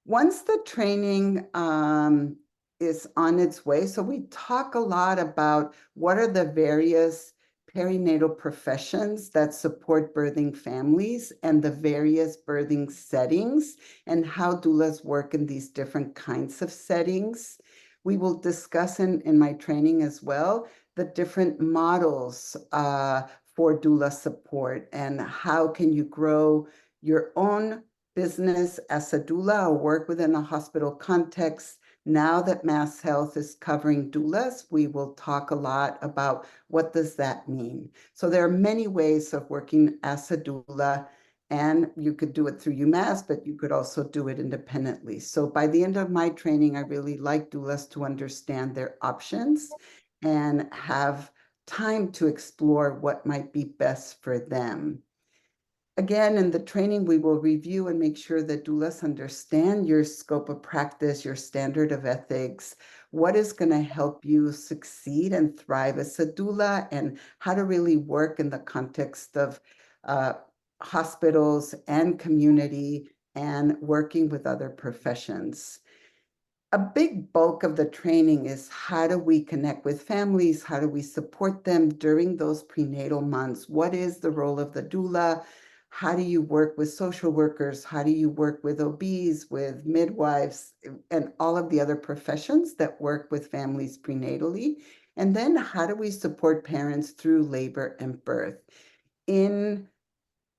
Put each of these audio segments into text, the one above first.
Once the training is on its way, so we talk a lot about what are the various perinatal professions that support birthing families and the various birthing settings and how doulas work in these different kinds of settings. We will discuss in my training as well the different models for doula support and how can you grow your own business as a doula or work within a hospital context. Now that Mass Health is covering doulas, we will talk a lot about what does that mean. So there are many ways of working as a doula, and you could do it through UMass, but you could also do it independently. So by the end of my training, I really like doulas to understand their options and have time to explore what might be best for them. Again, in the training, we will review and make sure that doulas understand your scope of practice, your standard of ethics, what is going to help you succeed and thrive as a doula, and how to really work in the context of hospitals and community and working with other professions. A big bulk of the training is how do we connect with families? How do we support them during those prenatal months? What is the role of the doula? How do you work with social workers? How do you work with OBs, with midwives, and all of the other professions that work with families prenatally? And then how do we support parents through labor and birth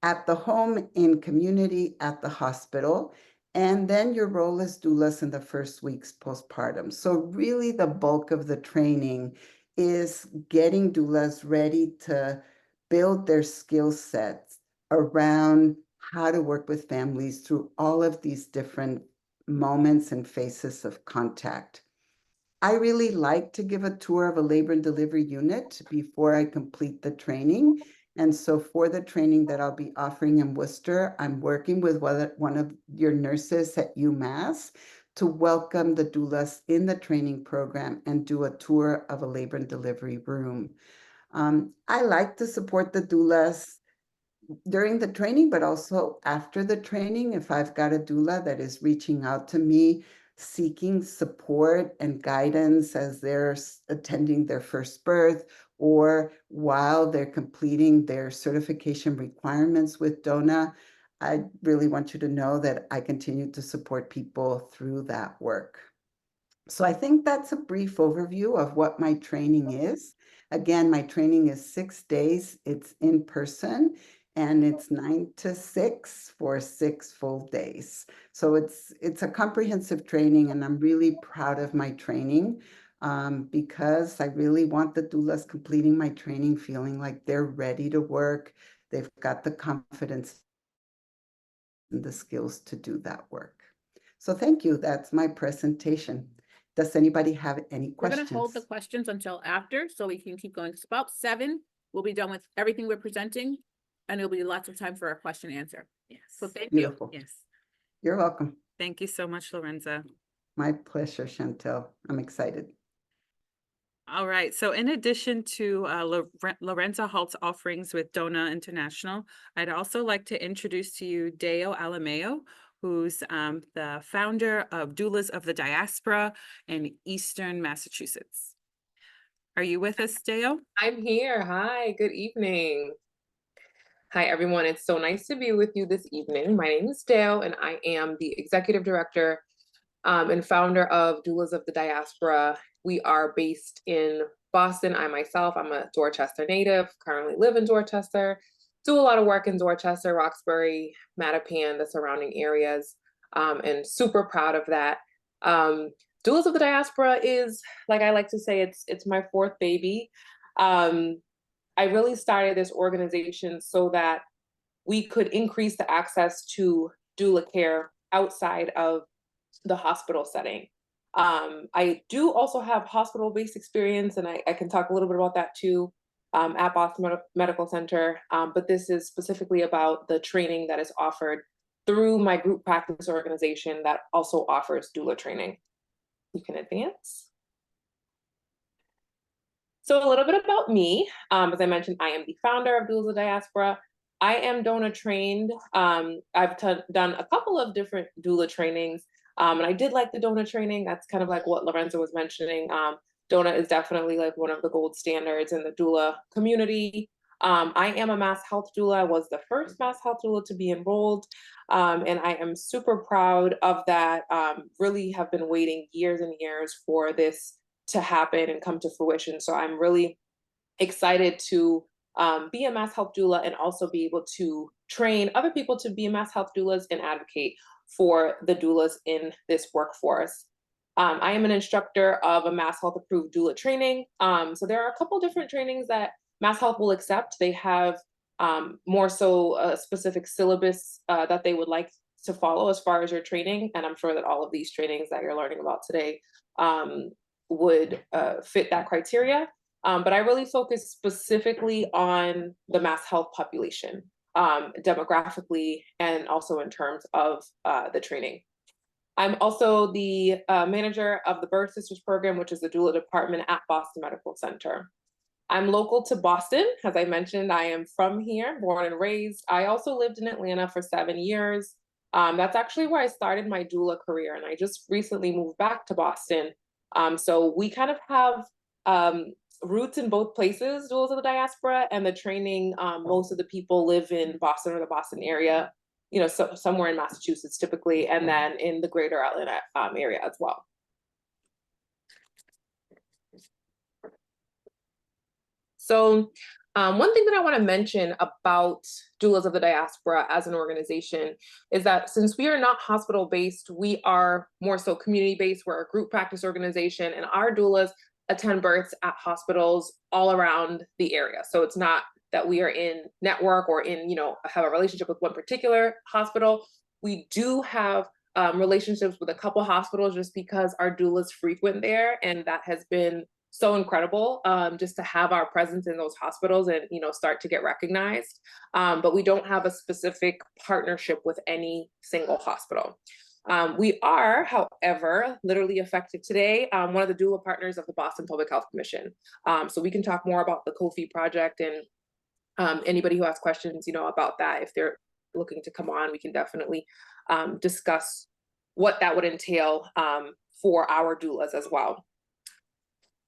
at the home, in community, at the hospital? And then your role as doulas in the first weeks postpartum. So really the bulk of the training is getting doulas ready to build their skill sets around how to work with families through all of these different moments and phases of contact. I really like to give a tour of a labor and delivery unit before I complete the training. And so for the training that I'll be offering in Worcester, I'm working with one of your nurses at UMass to welcome the doulas in the training program and do a tour of a labor and delivery room. I like to support the doulas during the training, but also after the training, if I've got a doula that is reaching out to me, seeking support and guidance as they're attending their first birth, or while they're completing their certification requirements with DONA, I really want you to know that I continue to support people through that work. So I think that's a brief overview of what my training is. Again, my training is 6 days. It's in person and it's 9 to 6 for 6 full days. So it's a comprehensive training, and I'm really proud of my training because I really want the doulas completing my training feeling like they're ready to work. They've got the confidence and the skills to do that work. So thank you. That's my presentation. Does anybody have any We're questions? going to hold the questions until after, so we can keep going. It's about 7. We'll be done with everything we're presenting, and there'll be lots of time for a question and answer. Yes. So thank Beautiful. you. Yes. You're welcome. Thank you so much, Lorenza. My pleasure, Chantel. I'm excited. All right. So in addition to Lorenza Halt's offerings with DONA International, I'd also like to introduce to you Deo Alameo, who's the founder of Doulas of the Diaspora in Eastern Massachusetts. Are you with us, Deo? I'm here. Hi, good evening. Hi, everyone. It's so nice to be with you this evening. My name is Dale, and I am the executive director and founder of Doulas of the Diaspora. We are based in Boston. I'm a Dorchester native, currently live in Dorchester, do a lot of work in Dorchester, Roxbury, Mattapan, the surrounding areas, and super proud of that. Doulas of the Diaspora is, like I like to say, it's my 4th baby. I really started this organization so that we could increase the access to doula care outside of the hospital setting. I do also have hospital-based experience, and I can talk a little bit about that too at Boston Medical Center, but this is specifically about the training that is offered through my group practice organization that also offers doula training. You can advance. So a little bit about me. As I mentioned, I am the founder of Doulas of the Diaspora. I am DONA trained. I've done a couple of different doula trainings. And I did like the DONA training. That's kind of like what Lorenzo was mentioning. DONA is definitely like one of the gold standards in the doula community. I am a mass health doula. I was the first mass health doula to be enrolled. And I am super proud of that. Really have been waiting years and years for this to happen and come to fruition. So I'm really excited to be a mass health doula and also be able to train other people to be mass health doulas and advocate for the doulas in this workforce. I am an instructor of a Mass Health approved doula training. So there are a couple different trainings that Mass Health will accept. They have more so a specific syllabus that they would like to follow as far as your training. And I'm sure that all of these trainings that you're learning about today would fit that criteria. But I really focus specifically on the mass health population, demographically, and also in terms of the training. I'm also the manager of the Birth Sisters program, which is the doula department at Boston Medical Center. I'm local to Boston. As I mentioned, I am from here, born and raised. I also lived in Atlanta for 7 years. That's actually where I started my doula career, and I just recently moved back to Boston. So we kind of have roots in both places, doulas of the diaspora, and the training. Most of the people live in Boston or the Boston area, you know, so somewhere in Massachusetts typically, and then in the greater Atlanta area as well. So one thing that I want to mention about Doulas of the Diaspora as an organization is that since we are not hospital-based, we are more so community-based. We're a group practice organization, and our doulas attend births at hospitals all around the area. So it's not that we are in network or in, you know, have a relationship with one particular hospital. We do have relationships with a couple hospitals just because our doulas frequent there, and that has been so incredible just to have our presence in those hospitals and, you know, start to get recognized. But we don't have a specific partnership with any single hospital. We are, however, literally effective today, one of the doula partners of the Boston Public Health Commission. So we can talk more about the Kofi project, and anybody who has questions, you know, about that, if they're looking to come on, we can definitely discuss what that would entail for our doulas as well.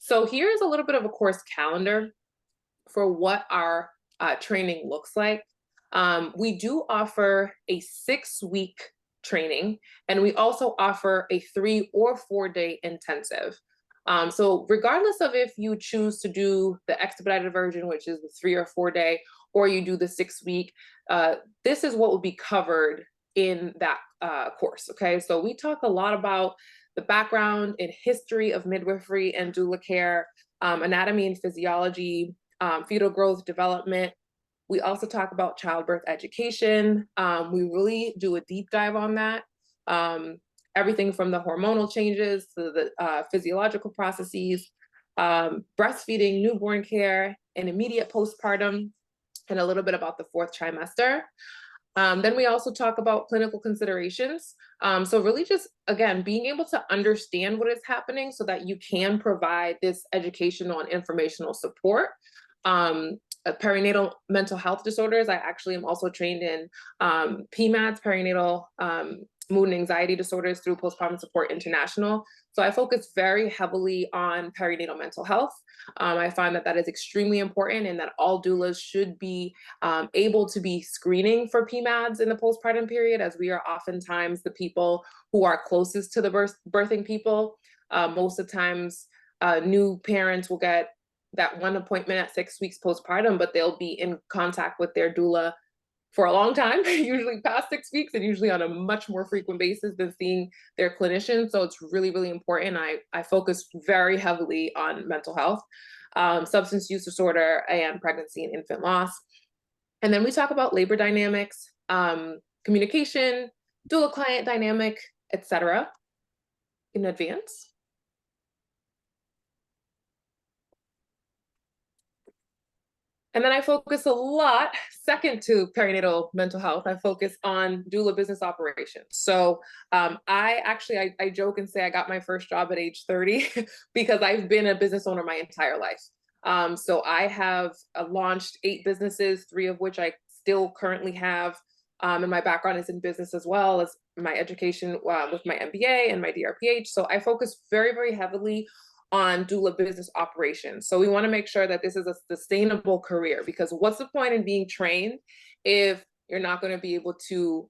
So here's a little bit of a course calendar for what our training looks like. We do offer a 6-week training, and we also offer a 3 or 4 day intensive. So regardless of if you choose to do the expedited version, which is the 3 or 4 day, or you do the 6-week, this is what will be covered in that course, okay? So we talk a lot about the background and history of midwifery and doula care, anatomy and physiology, fetal growth development. We also talk about childbirth education. We really do a deep dive on that. Everything from the hormonal changes to the physiological processes, breastfeeding, newborn care, and immediate postpartum, and a little bit about the 4th trimester. Then we also talk about clinical considerations. So really just, again, being able to understand what is happening so that you can provide this educational and informational support. Perinatal mental health disorders. I actually am also trained in PMADS, perinatal mood and anxiety disorders through Postpartum Support International. So I focus very heavily on perinatal mental health. I find that that is extremely important, and that all doulas should be able to be screening for PMADS in the postpartum period, as we are oftentimes the people who are closest to the birthing people. Most of the times, new parents will get that one appointment at 6 weeks postpartum, but they'll be in contact with their doula for a long time, usually past 6 weeks, and usually on a much more frequent basis than seeing their clinician. So it's really, really important. I focus very heavily on mental health, substance use disorder, and pregnancy and infant loss. And then we talk about labor dynamics, communication, doula client dynamic, etc. in advance. And then I focus a lot, second to perinatal mental health, I focus on doula business operations. So I joke and say I got my first job at age 30 because I've been a business owner my entire life. So I have launched 8 businesses, 3 of which I still currently have. And my background is in business as well as my education with my MBA and my DRPH. So I focus very, very heavily on doula business operations. So we want to make sure that this is a sustainable career, because what's the point in being trained if you're not going to be able to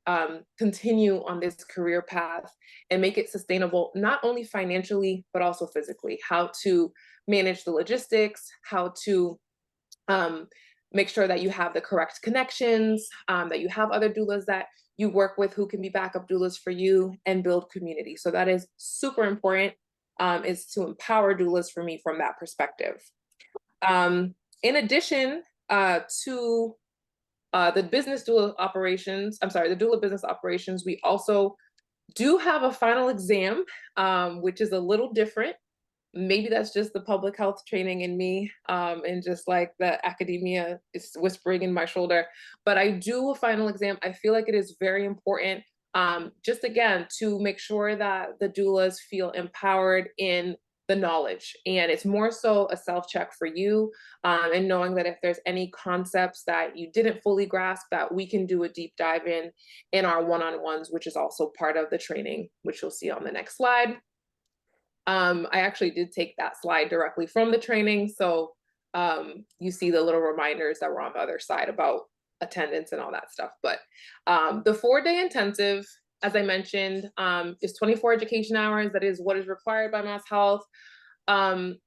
continue on this career path and make it sustainable, not only financially, but also physically. How to manage the logistics, how to make sure that you have the correct connections, that you have other doulas that you work with who can be backup doulas for you, and build community. So that is super important, is to empower doulas for me from that perspective. In addition to the business doula operations, the doula business operations, we also do have a final exam, which is a little different. Maybe that's just the public health training in me, and just like the academia is whispering in my shoulder. But I do a final exam. I feel like it is very important, just again, to make sure that the doulas feel empowered in the knowledge. And it's more so a self-check for you, and knowing that if there's any concepts that you didn't fully grasp, that we can do a deep dive in our one-on-ones, which is also part of the training, which you'll see on the next slide. I actually did take that slide directly from the training. So you see the little reminders that were on the other side about attendance and all that stuff. But the 4-day intensive, as I mentioned, is 24 education hours. That is what is required by Mass Health. 3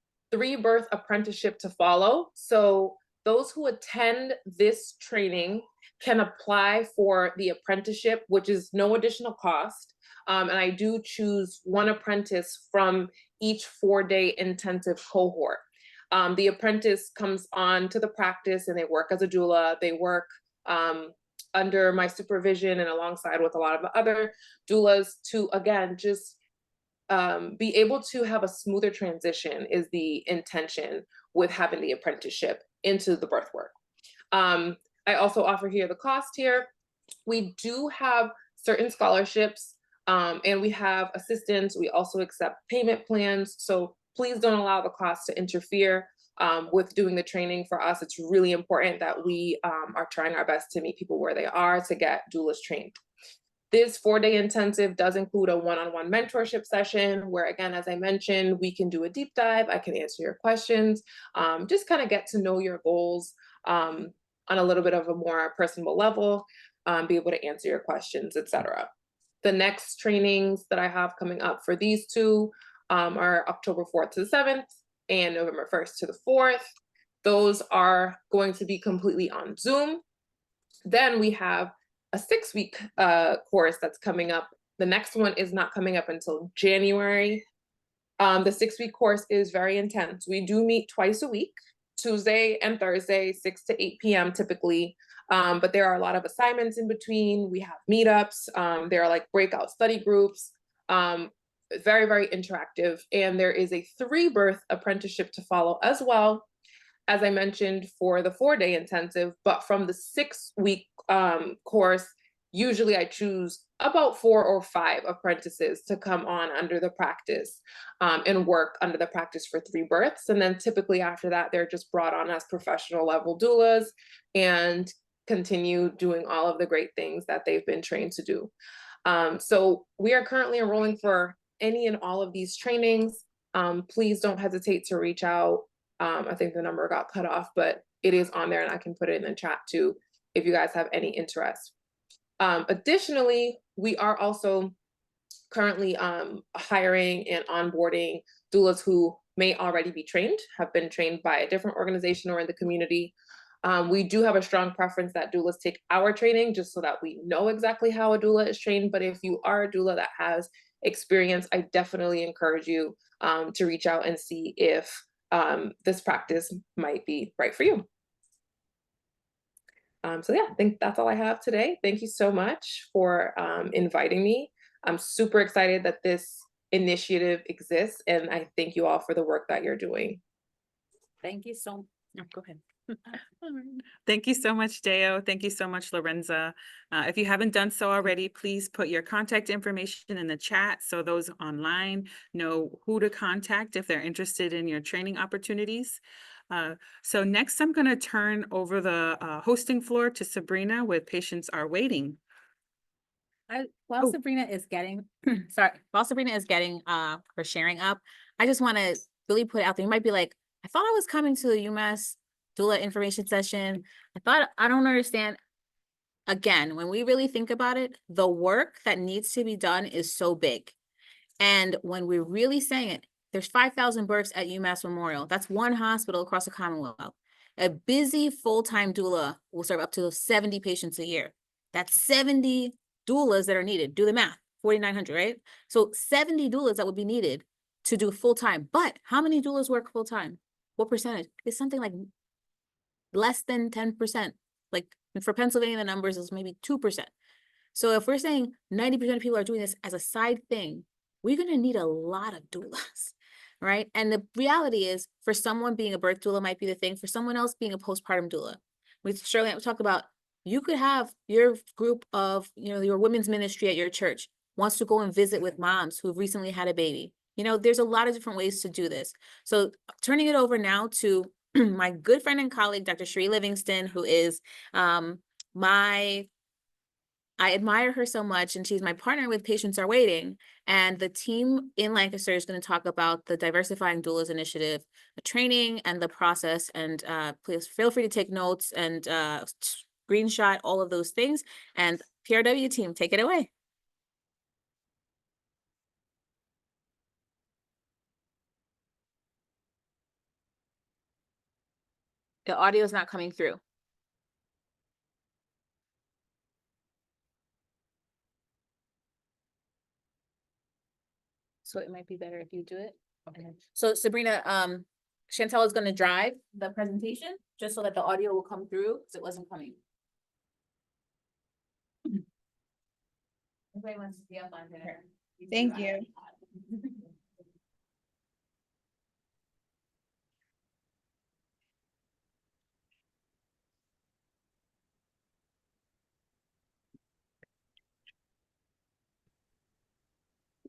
birth apprenticeship to follow. So those who attend this training can apply for the apprenticeship, which is no additional cost. And I do choose 1 apprentice from each 4-day intensive cohort. The apprentice comes on to the practice and they work as a doula. They work under my supervision and alongside with a lot of other doulas to, again, just be able to have a smoother transition is the intention with having the apprenticeship into the birth work. I also offer here the cost here. We do have certain scholarships, and we have assistance. We also accept payment plans. So please don't allow the cost to interfere with doing the training. For us, it's really important that we are trying our best to meet people where they are to get doulas trained. This 4-day intensive does include a one-on-one mentorship session where, again, as I mentioned, we can do a deep dive. I can answer your questions, just kind of get to know your goals on a little bit of a more personal level, be able to answer your questions, etc. The next trainings that I have coming up for these 2 are October 4th to the 7th and November 1st to the 4th. Those are going to be completely on Zoom. Then we have a 6-week course that's coming up. The next one is not coming up until January. The 6-week course is very intense. We do meet twice a week, Tuesday and Thursday, 6 to 8 p.m. typically. But there are a lot of assignments in between. We have meetups. There are like breakout study groups. Very, very interactive. And there is a 3-birth apprenticeship to follow as well, as I mentioned, for the 4-day intensive. But from the 6-week course, usually I choose about 4 or 5 apprentices to come on under the practice and work under the practice for 3 births. And then typically after that, they're just brought on as professional level doulas and continue doing all of the great things that they've been trained to do. So we are currently enrolling for any and all of these trainings. Please don't hesitate to reach out. I think the number got cut off, but it is on there and I can put it in the chat too if you guys have any interest. Additionally, we are also currently hiring and onboarding doulas who may already be trained, have been trained by a different organization or in the community. We do have a strong preference that doulas take our training just so that we know exactly how a doula is trained. But if you are a doula that has experience, I definitely encourage you to reach out and see if this practice might be right for you. So yeah, I think that's all I have today. Thank you so much for inviting me. I'm super excited that this initiative exists, and I thank you all for the work that you're doing. Thank you so much. Go ahead. Thank you so much, Deo. Thank you so much, Lorenza. If you haven't done so already, please put your contact information in the chat so those online know who to contact if they're interested in your training opportunities. So next, I'm going to turn over the hosting floor to Sabrina with Patients Are Waiting. While Oh. Sabrina is getting, sorry, while Sabrina is getting, her sharing up, I just want to really put it out there. You might be like, I thought I was coming to the UMass doula information session. I don't understand. Again, when we really think about it, the work that needs to be done is so big. And when we're really saying it, there's 5,000 births at UMass Memorial. That's one hospital across the Commonwealth. A busy full-time doula will serve up to 70 patients a year. That's 70 doulas that are needed. Do the math, 4,900, right? So 70 doulas that would be needed to do full-time. But how many doulas work full-time? What percentage? It's something like less than 10%. Like for Pennsylvania, the numbers is maybe 2%. So if we're saying 90% of people are doing this as a side thing, we're going to need a lot of doulas, right? And the reality is, for someone, being a birth doula might be the thing. For someone else, being a postpartum doula. We talked about, you could have your group of, your women's ministry at your church wants to go and visit with moms who've recently had a baby. There's a lot of different ways to do this. So turning it over now to my good friend and colleague, Dr. Cherie Livingston, who is I admire her so much, and she's my partner with Patients Are Waiting. And the team in Lancaster is going to talk about the Diversifying Doulas initiative, the training and the process. And please feel free to take notes and screenshot all of those things. And PRW team, take it away. The audio is not coming through. So it might be better if you do it. Okay. So Sabrina, Chantel is going to drive the presentation just so that the audio will come through, because it wasn't coming. Everybody wants to be up on there. Thank you.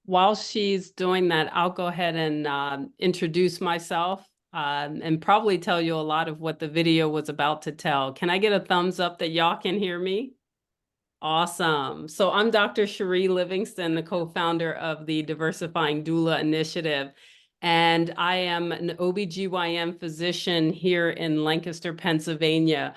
While she's doing that, I'll go ahead and introduce myself and probably tell you a lot of what the video was about to tell. Can I get a thumbs up that y'all can hear me? Awesome. So I'm Dr. Cherie Livingston, the co-founder of the Diversifying Doula Initiative. And I am an OBGYN physician here in Lancaster, Pennsylvania.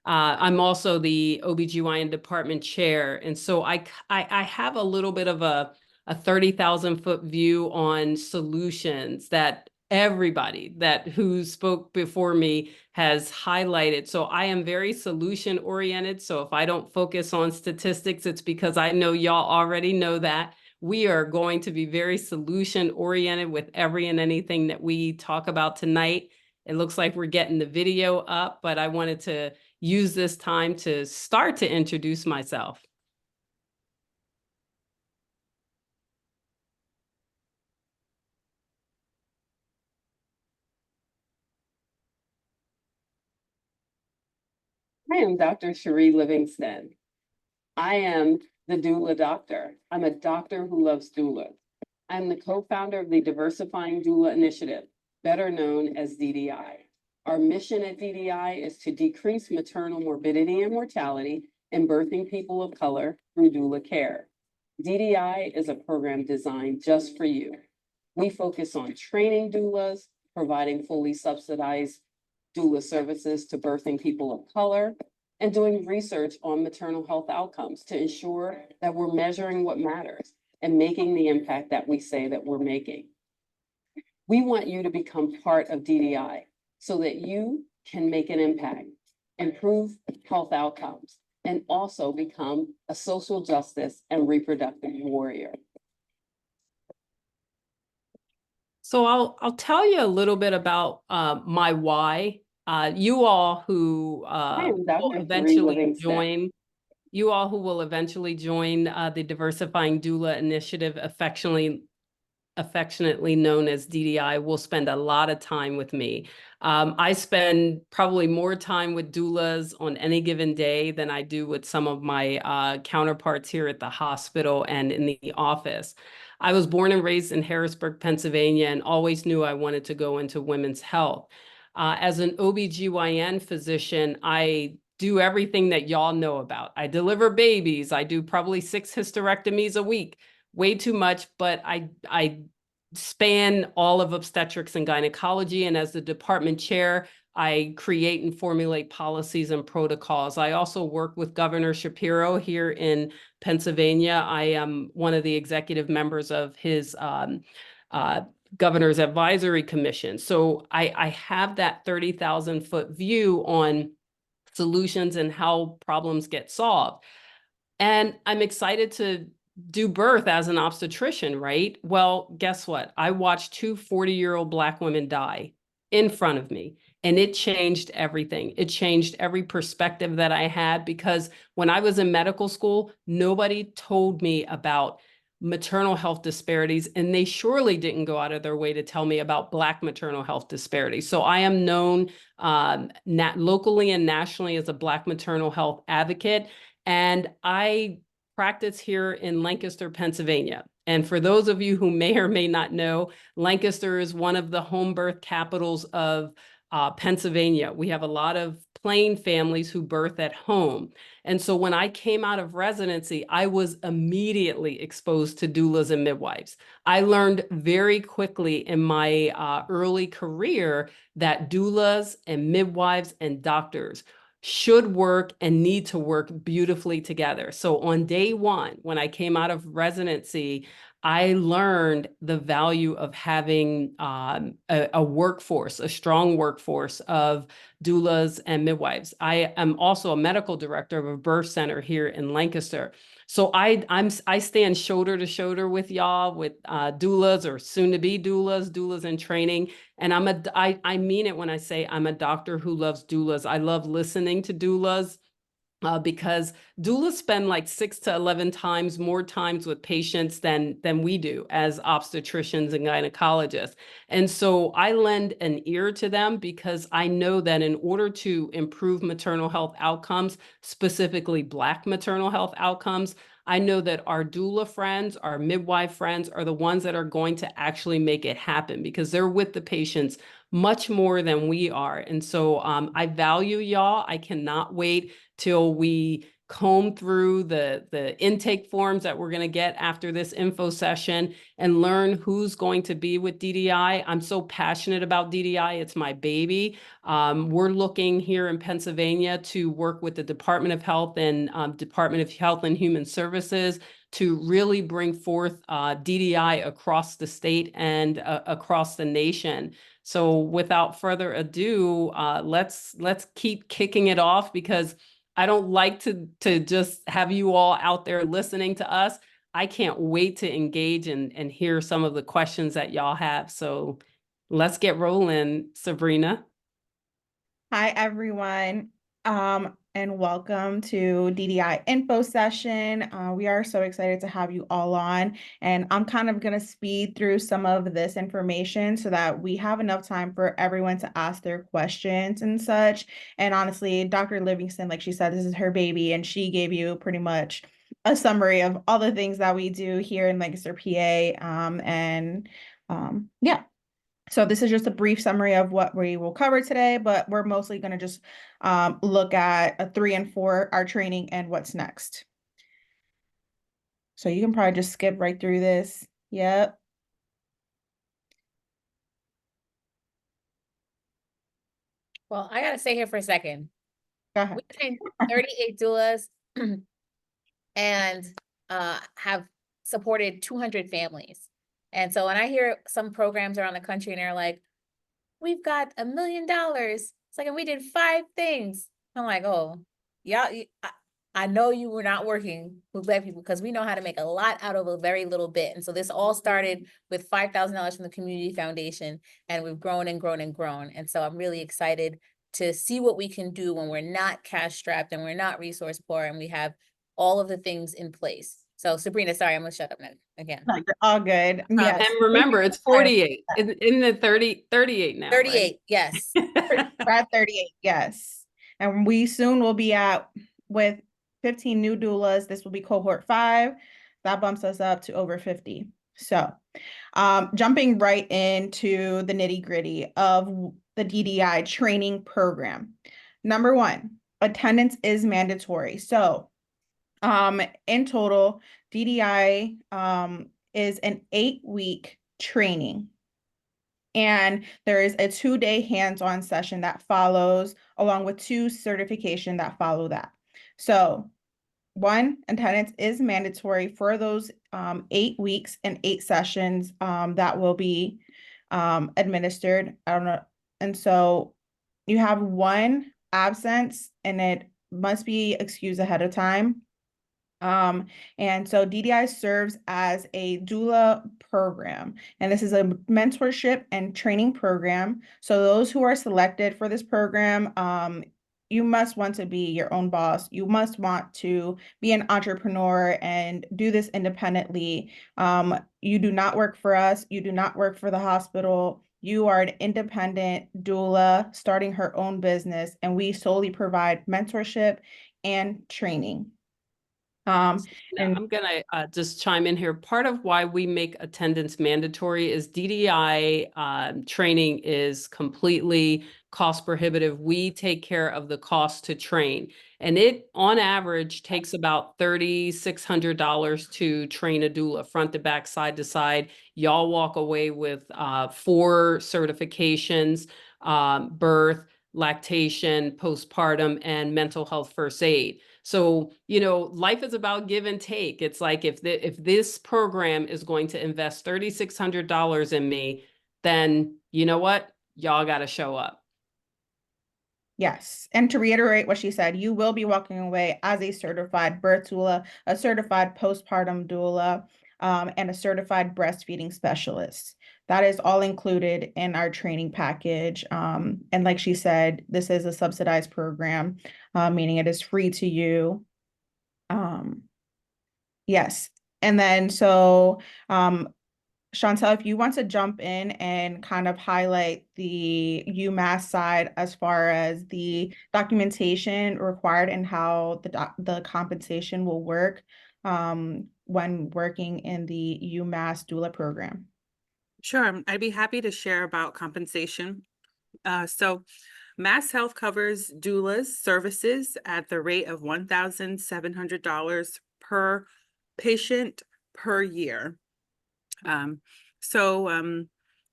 I'm also the OBGYN department chair. And so I have a little bit of a 30,000-foot view on solutions that everybody who spoke before me has highlighted. So I am very solution oriented. So if I don't focus on statistics, it's because I know y'all already know that. We are going to be very solution oriented with every and anything that we talk about tonight. It looks like we're getting the video up, but I wanted to use this time to start to introduce myself. I am Dr. Cherie Livingston. I am the doula doctor. I'm a doctor who loves doulas. I'm the co-founder of the Diversifying Doula Initiative, better known as DDI. Our mission at DDI is to decrease maternal morbidity and mortality in birthing people of color through doula care. DDI is a program designed just for you. We focus on training doulas, providing fully subsidized doula services to birthing people of color, and doing research on maternal health outcomes to ensure that we're measuring what matters and making the impact that we say that we're making. We want you to become part of DDI so that you can make an impact, improve health outcomes, and also become a social justice and reproductive warrior. So I'll tell you a little bit about my why. You all who will eventually join, the Diversifying Doula Initiative, affectionately known as DDI, will spend a lot of time with me. I spend probably more time with doulas on any given day than I do with some of my counterparts here at the hospital and in the office. I was born and raised in Harrisburg, Pennsylvania, and always knew I wanted to go into women's health. As an OBGYN physician, I do everything that y'all know about. I deliver babies. I do probably 6 hysterectomies a week, way too much, but I span all of obstetrics and gynecology. And as the department chair, I create and formulate policies and protocols. I also work with Governor Shapiro here in Pennsylvania. I am one of the executive members of his Governor's Advisory Commission. So I have that 30,000-foot view on solutions and how problems get solved. And I'm excited to do birth as an obstetrician, right? Well, guess what? I watched 2 40-year-old Black women die in front of me, and it changed everything. It changed every perspective that I had, because when I was in medical school, nobody told me about maternal health disparities, and they surely didn't go out of their way to tell me about Black maternal health disparities. So I am known locally and nationally as a Black maternal health advocate, and I practice here in Lancaster, Pennsylvania. And for those of you who may or may not know, Lancaster is one of the home birth capitals of Pennsylvania. We have a lot of plain families who birth at home. And so when I came out of residency, I was immediately exposed to doulas and midwives. I learned very quickly in my early career that doulas and midwives and doctors should work and need to work beautifully together. So on day 1, when I came out of residency, I learned the value of having a workforce, a strong workforce of doulas and midwives. I am also a medical director of a birth center here in Lancaster. So I stand shoulder to shoulder with y'all, with doulas or soon to be doulas in training. And I mean it when I say I'm a doctor who loves doulas. I love listening to doulas. Because doulas spend like 6 to 11 times more times with patients than we do as obstetricians and gynecologists. And so I lend an ear to them, because I know that in order to improve maternal health outcomes, specifically Black maternal health outcomes, I know that our doula friends, our midwife friends are the ones that are going to actually make it happen, because they're with the patients much more than we are. And so I value y'all. I cannot wait till we comb through the intake forms that we're going to get after this info session and learn who's going to be with DDI. I'm so passionate about DDI. It's my baby. We're looking here in Pennsylvania to work with the Department of Health and Department of Health and Human Services to really bring forth DDI across the state and across the nation. So without further ado, let's keep kicking it off, because I don't like to just have you all out there listening to us. I can't wait to engage and hear some of the questions that y'all have. So let's get rolling, Sabrina. Hi, everyone, and welcome to DDI info session. We are so excited to have you all on, and I'm kind of going to speed through some of this information so that we have enough time for everyone to ask their questions and such. And honestly, Dr. Livingston, like she said, this is her baby, and she gave you pretty much a summary of all the things that we do here in Lancaster, PA, yeah. So this is just a brief summary of what we will cover today, but we're mostly going to just look at 3 and 4, our training and what's next. So you can probably just skip right through this. Yep. Well, I gotta stay here for a second. Go ahead. We trained 38 doulas and have supported 200 families. And so when I hear some programs around the country and they're like, we've got $1 million, it's like, and we did 5 things. I'm like, oh, yeah, I know you were not working with Black people, because we know how to make a lot out of a very little bit. And so this all started with $5,000 from the community foundation, and we've grown and grown and grown. And so I'm really excited to see what we can do when we're not cash strapped and we're not resource poor, and we have all of the things in place. So Sabrina, sorry, I'm gonna shut up now again. No, you're all good. Yes. And remember, it's 48 in the 38 now. 38, right? yes. We're at 38, yes. And we soon will be at with 15 new doulas. This will be cohort 5. That bumps us up to over 50. So jumping right into the nitty gritty of the DDI training program. Number 1, attendance is mandatory. So in total, DDI is an 8-week training. And there is a 2-day hands-on session that follows, along with 2 certification that follow that. So 1, attendance is mandatory for those 8 weeks and 8 sessions that will be administered. I don't know. And so you have 1 absence and it must be excused ahead of time. And so DDI serves as a doula program, and this is a mentorship and training program. So those who are selected for this program, you must want to be your own boss. You must want to be an entrepreneur and do this independently. You do not work for us. You do not work for the hospital. You are an independent doula starting her own business, and we solely provide mentorship and training. Now, And I'm gonna just chime in here. Part of why we make attendance mandatory is DDI training is completely cost prohibitive. We take care of the cost to train, and it on average takes about $3,600 to train a doula, front to back, side to side. Y'all walk away with 4 certifications: birth, lactation, postpartum, and mental health first aid. So, you know, life is about give and take. It's like if this program is going to invest $3,600 in me, then you know what? Y'all got to show up. yes, and to reiterate what she said, you will be walking away as a certified birth doula, a certified postpartum doula, and a certified breastfeeding specialist. That is all included in our training package. And like she said, this is a subsidized program, meaning it is free to you. Yes. And then so Chantel, if you want to jump in and kind of highlight the UMass side as far as the documentation required and how the compensation will work when working in the UMass doula program. Sure, I'd be happy to share about compensation. So Mass Health covers doulas services at the rate of $1,700 per patient per year.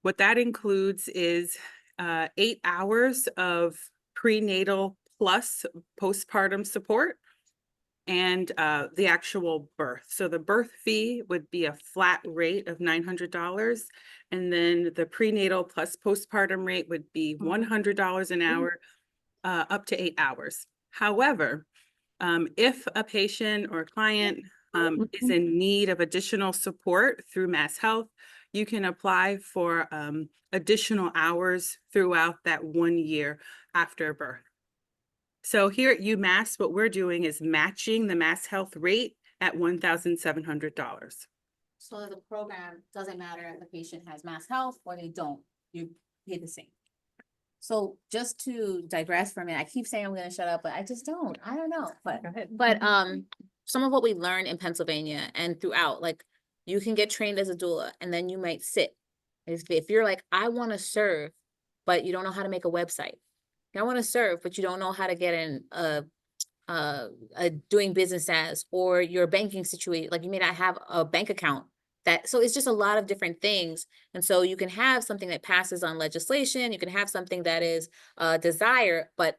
What that includes is 8 hours of prenatal plus postpartum support and the actual birth. So the birth fee would be a flat rate of $900, and then the prenatal plus postpartum rate would be $100 an hour, up to 8 hours. However, if a patient or client is in need of additional support through Mass Health, you can apply for additional hours throughout that 1 year after birth. So here at UMass, what we're doing is matching the Mass Health rate at $1,700. So the program doesn't matter if the patient has Mass Health or they don't, you pay the same. So just to digress for a minute, I keep saying I'm gonna shut up, but I just don't. I don't know. But some of what we learned in Pennsylvania and throughout, like you can get trained as a doula and then you might sit. If you're like, I want to serve, but you don't know how to make a website. I want to serve, but you don't know how to get in a doing business as, or your banking situation, like you may not have a bank account. So it's just a lot of different things. And so you can have something that passes on legislation, you can have something that is desire, but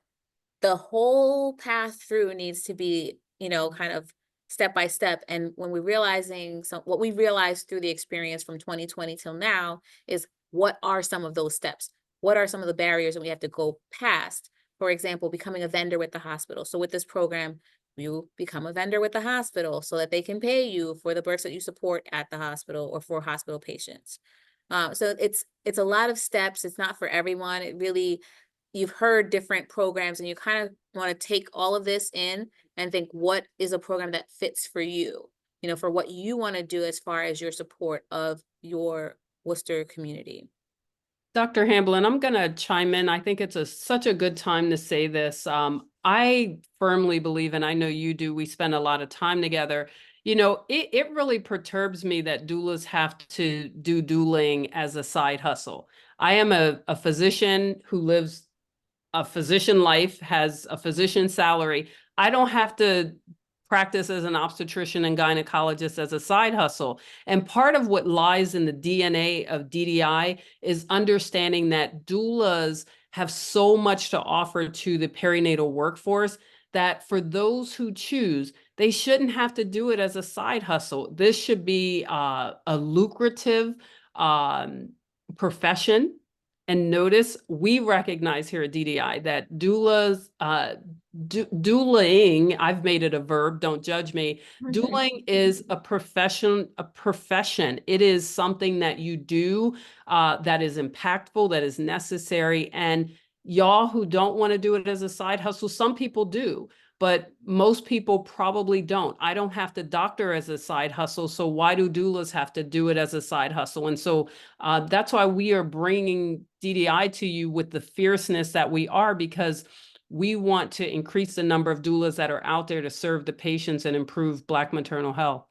the whole path through needs to be, you know, kind of step by step. And when we're realizing what we realized through the experience from 2020 till now is what are some of those steps? What are some of the barriers that we have to go past? For example, becoming a vendor with the hospital. So with this program, you become a vendor with the hospital so that they can pay you for the births that you support at the hospital or for hospital patients. So it's a lot of steps. It's not for everyone. It really, you've heard different programs and you kind of want to take all of this in and think, what is a program that fits for you, you know, for what you want to do as far as your support of your Worcester community. Dr. Hamblin, I'm going to chime in. I think it's such a good time to say this. I firmly believe, and I know you do, we spend a lot of time together. You know, it really perturbs me that doulas have to do douling as a side hustle. I am a physician who lives a physician life, has a physician salary. I don't have to practice as an obstetrician and gynecologist as a side hustle. And part of what lies in the DNA of DDI is understanding that doulas have so much to offer to the perinatal workforce that for those who choose, they shouldn't have to do it as a side hustle. This should be a lucrative profession. And notice, we recognize here at DDI that doulas, doulaing, I've made it a verb, don't judge me. Doulaing is a profession. It is something that you do that is impactful, that is necessary. And y'all who don't want to do it as a side hustle, some people do, but most people probably don't. I don't have to doctor as a side hustle, so why do doulas have to do it as a side hustle? And so that's why we are bringing DDI to you with the fierceness that we are, because we want to increase the number of doulas that are out there to serve the patients and improve Black maternal health.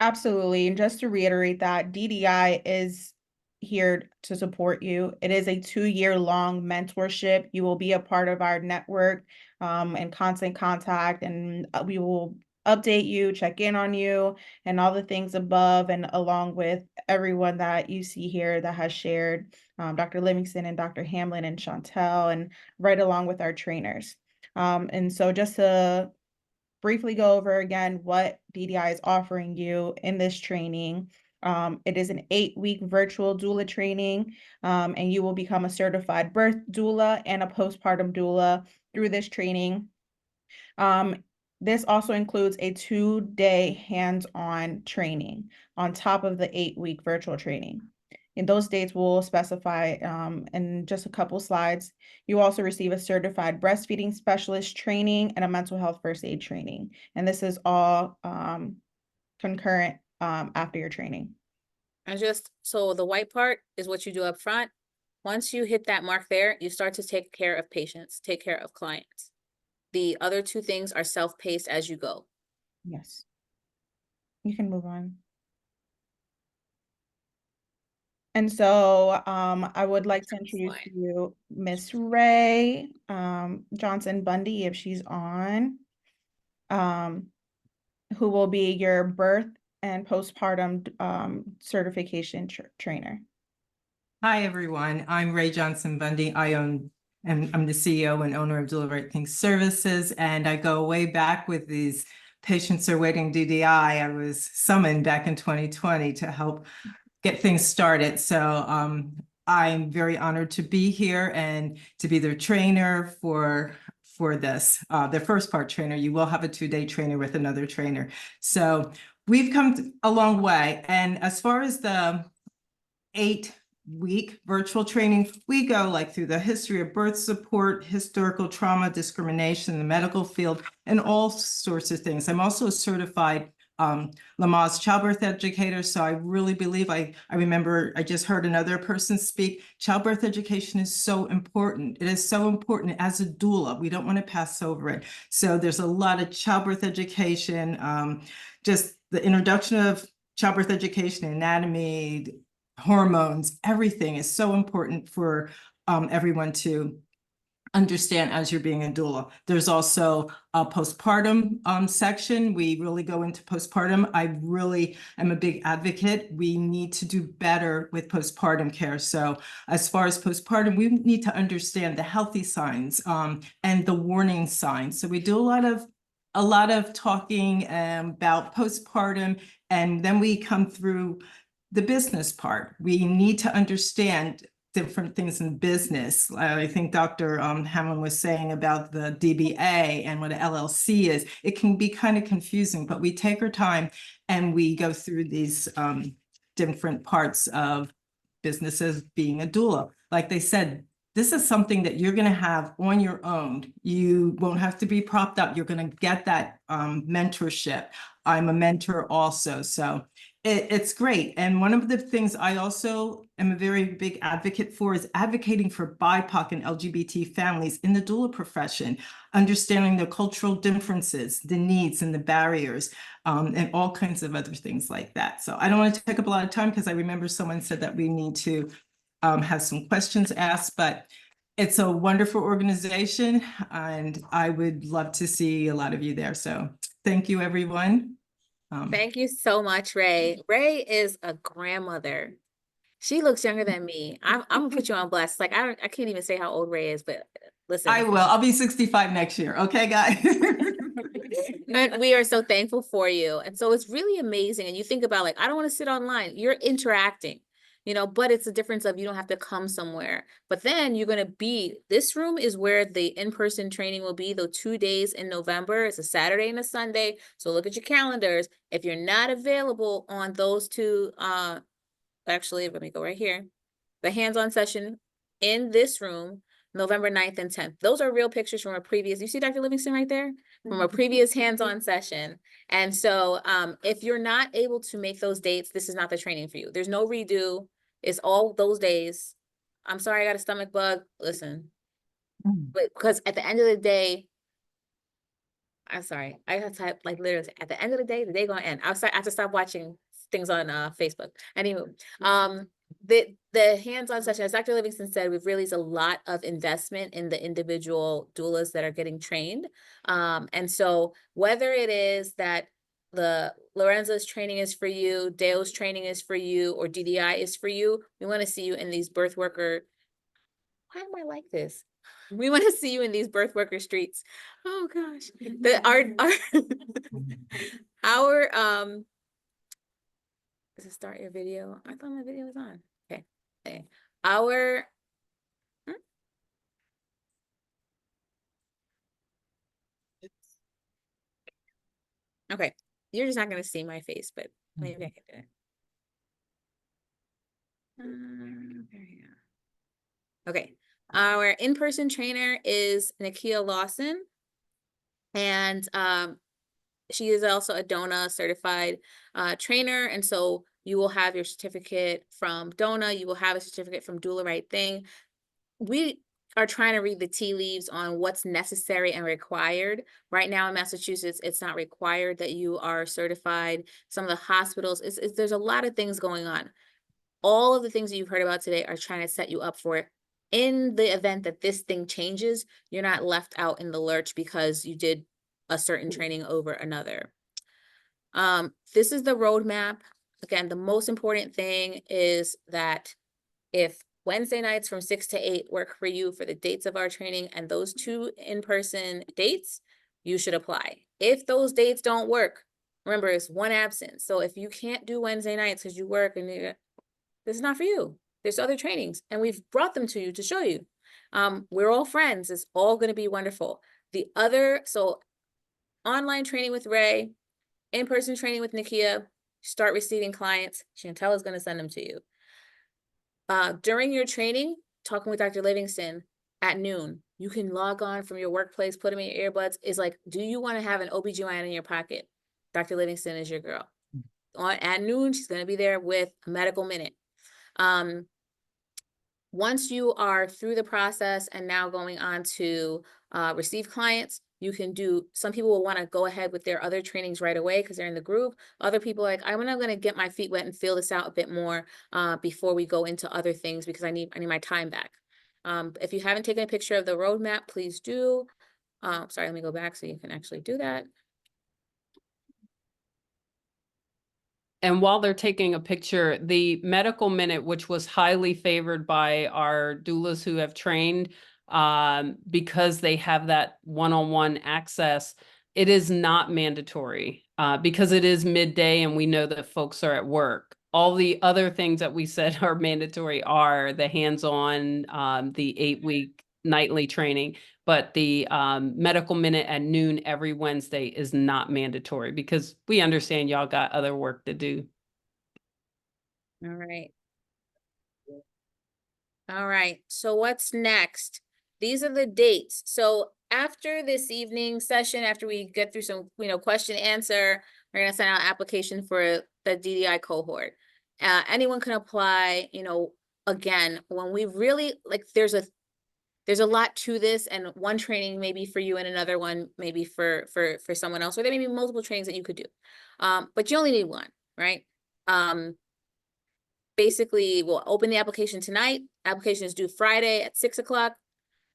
Absolutely. And just to reiterate that, DDI is here to support you. It is a 2-year-long mentorship. You will be a part of our network and constant contact, and we will update you, check in on you, and all the things above, and along with everyone that you see here that has shared, Dr. Livingston and Dr. Hamlin and Chantel, and right along with our trainers. And so just to briefly go over again what DDI is offering you in this training. It is an 8-week virtual doula training, and you will become a certified birth doula and a postpartum doula through this training. This also includes a 2-day hands-on training on top of the 8-week virtual training. And those dates will specify in just a couple slides. You also receive a certified breastfeeding specialist training and a mental health first aid training. And this is all concurrent after your training. And just, so the white part is what you do up front. Once you hit that mark there, you start to take care of patients, take care of clients. The other 2 things are self-paced as you go. Yes. You can move on. And so I would like to introduce to you Miss Ray Johnson Bundy, if she's on, who will be your birth and postpartum certification trainer. Hi, everyone. I'm Ray Johnson Bundy. I'm the CEO and owner of Doula Right Things Services, and I go way back with these Patients Are Waiting DDI. I was summoned back in 2020 to help get things started. So I'm very honored to be here and to be their trainer for this, their first part trainer. You will have a 2-day trainer with another trainer. So we've come a long way. And as far as the 8-week virtual training, we go like through the history of birth support, historical trauma, discrimination in the medical field, and all sorts of things. I'm also a certified Lamaze childbirth educator. So I really believe, I remember I just heard another person speak, childbirth education is so important. It is so important as a doula. We don't want to pass over it. So there's a lot of childbirth education, just the introduction of childbirth education, anatomy, hormones, everything is so important for everyone to understand as you're being a doula. There's also a postpartum section. We really go into postpartum. I really am a big advocate. We need to do better with postpartum care. So as far as postpartum, we need to understand the healthy signs and the warning signs. So we do a lot of talking about postpartum, and then we come through the business part. We need to understand different things in business. I think Dr. Hamlin was saying about the DBA and what an LLC is. It can be kind of confusing, but we take our time and we go through these different parts of businesses being a doula. Like they said, this is something that you're going to have on your own. You won't have to be propped up. You're going to get that mentorship. I'm a mentor also, so it's great. And one of the things I also am a very big advocate for is advocating for BIPOC and LGBT families in the doula profession, understanding the cultural differences, the needs and the barriers, and all kinds of other things like that. So I don't want to take up a lot of time because I remember someone said that we need to have some questions asked, but it's a wonderful organization and I would love to see a lot of you there. So thank you, everyone. Thank you so much, Ray. Ray is a grandmother. She looks younger than me. I'm gonna put you on blast. Like I can't even say how old Ray is, but listen. I will. I'll be 65 next year. Okay, guys. And we are so thankful for you. And so it's really amazing. And you think about like, I don't want to sit online. You're interacting, you know, but it's a difference of you don't have to come somewhere. But then you're going to be, this room is where the in-person training will be, the 2 days in November. It's a Saturday and a Sunday. So look at your calendars. If you're not available on those two, actually, let me go right here. The hands-on session in this room, November 9th and 10th. Those are real pictures from a previous, you see Dr. Livingston right there? From a previous hands-on session. And so if you're not able to make those dates, this is not the training for you. There's no redo. It's all those days. I'm sorry, I got a stomach bug. Listen, but because at the end of the day, I'm sorry, I got to type like literally at the end of the day gonna end. I have to stop watching things on Facebook. Anyway, the hands-on session, as Dr. Livingston said, we've released a lot of investment in the individual doulas that are getting trained. And so whether it is that the Lorenzo's training is for you, Deo's training is for you, or DDI is for you, we want to see you in these birth worker. Why am I like this? We want to see you in these birth worker streets. Oh gosh. Our does it start your video? I thought my video was on. Okay. Okay. Okay. You're just not gonna see my face, but maybe I can do it. There you go. Okay. Our in-person trainer is Nakia Lawson. And she is also a DONA certified trainer. And so you will have your certificate from DONA. You will have a certificate from Doula Right Thing. We are trying to read the tea leaves on what's necessary and required. Right now in Massachusetts, it's not required that you are certified. Some of the hospitals, there's a lot of things going on. All of the things that you've heard about today are trying to set you up for it. In the event that this thing changes, you're not left out in the lurch because you did a certain training over another. This is the roadmap. Again, the most important thing is that if Wednesday nights from 6 to 8 work for you for the dates of our training and those 2 in-person dates, you should apply. If those dates don't work, remember it's 1 absence. So if you can't do Wednesday nights because you work and this is not for you. There's other trainings and we've brought them to you to show you. We're all friends. It's all going to be wonderful. So online training with Ray, in-person training with Nakia, start receiving clients. Chantel is going to send them to you. During your training, talking with Dr. Livingston at noon, you can log on from your workplace, put them in your earbuds. It's like, do you want to have an OBGYN in your pocket? Dr. Livingston is your girl. At noon, she's going to be there with a medical minute. Once you are through the process and now going on to receive clients, you can do, some people will want to go ahead with their other trainings right away because they're in the group. Other people are like, I'm going to get my feet wet and feel this out a bit more before we go into other things because I need my time back. If you haven't taken a picture of the roadmap, please do. Sorry, let me go back so you can actually do that. And while they're taking a picture, the medical minute, which was highly favored by our doulas who have trained, because they have that one-on-one access, it is not mandatory because it is midday and we know that folks are at work. All the other things that we said are mandatory are the hands-on, the 8-week nightly training, but the medical minute at noon every Wednesday is not mandatory because we understand y'all got other work to do. All right. All right. So what's next? These are the dates. So after this evening session, after we get through some, question answer, we're going to send out application for the DDI cohort. Anyone can apply, again, when we really there's a lot to this, and one training may be for you and another one maybe for someone else, or there may be multiple trainings that you could do. But you only need one, right? basically, we'll open the application tonight. Application is due Friday at 6 o'clock.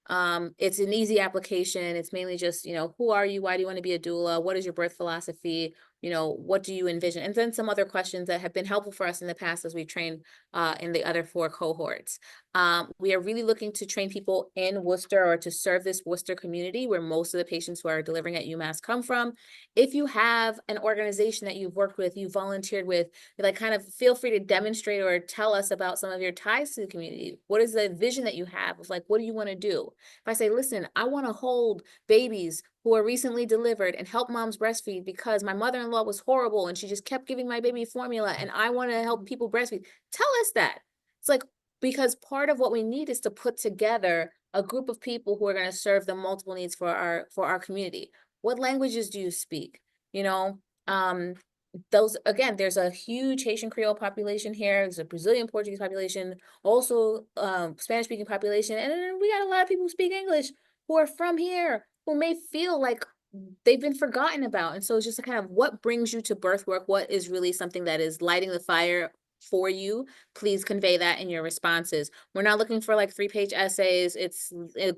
It's an easy application. It's mainly just, who are you? Why do you want to be a doula? What is your birth philosophy? What do you envision? And then some other questions that have been helpful for us in the past as we've trained in the other 4 cohorts. We are really looking to train people in Worcester or to serve this Worcester community where most of the patients who are delivering at UMass come from. If you have an organization that you've worked with, you volunteered with, kind of feel free to demonstrate or tell us about some of your ties to the community. What is the vision that you have of what do you want to do? If I say, listen, I want to hold babies who are recently delivered and help moms breastfeed because my mother-in-law was horrible and she just kept giving my baby formula and I want to help people breastfeed. Tell us that. It's because part of what we need is to put together a group of people who are going to serve the multiple needs for our community. What languages do you speak? Those, again, there's a huge Haitian Creole population here. There's a Brazilian Portuguese population, also Spanish speaking population. And then we got a lot of people who speak English who are from here, who may feel like they've been forgotten about. And so it's just kind of what brings you to birth work? What is really something that is lighting the fire for you? Please convey that in your responses. We're not looking for 3-page essays. It's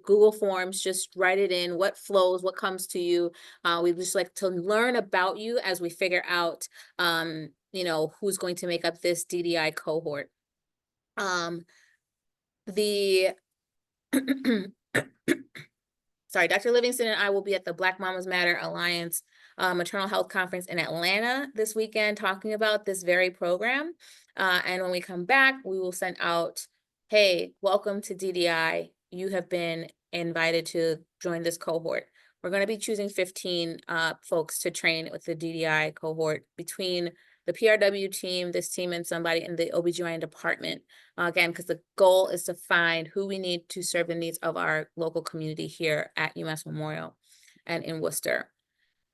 Google Forms. Just write it in. What flows, what comes to you. We just like to learn about you as we figure out, who's going to make up this DDI cohort. Sorry, Dr. Livingston and I will be at the Black Mamas Matter Alliance Maternal Health Conference in Atlanta this weekend talking about this very program. And when we come back, we will send out, hey, welcome to DDI. You have been invited to join this cohort. We're going to be choosing 15 folks to train with the DDI cohort between the PRW team, this team, and somebody in the OBGYN department. Again, because the goal is to find who we need to serve the needs of our local community here at UMass Memorial and in Worcester.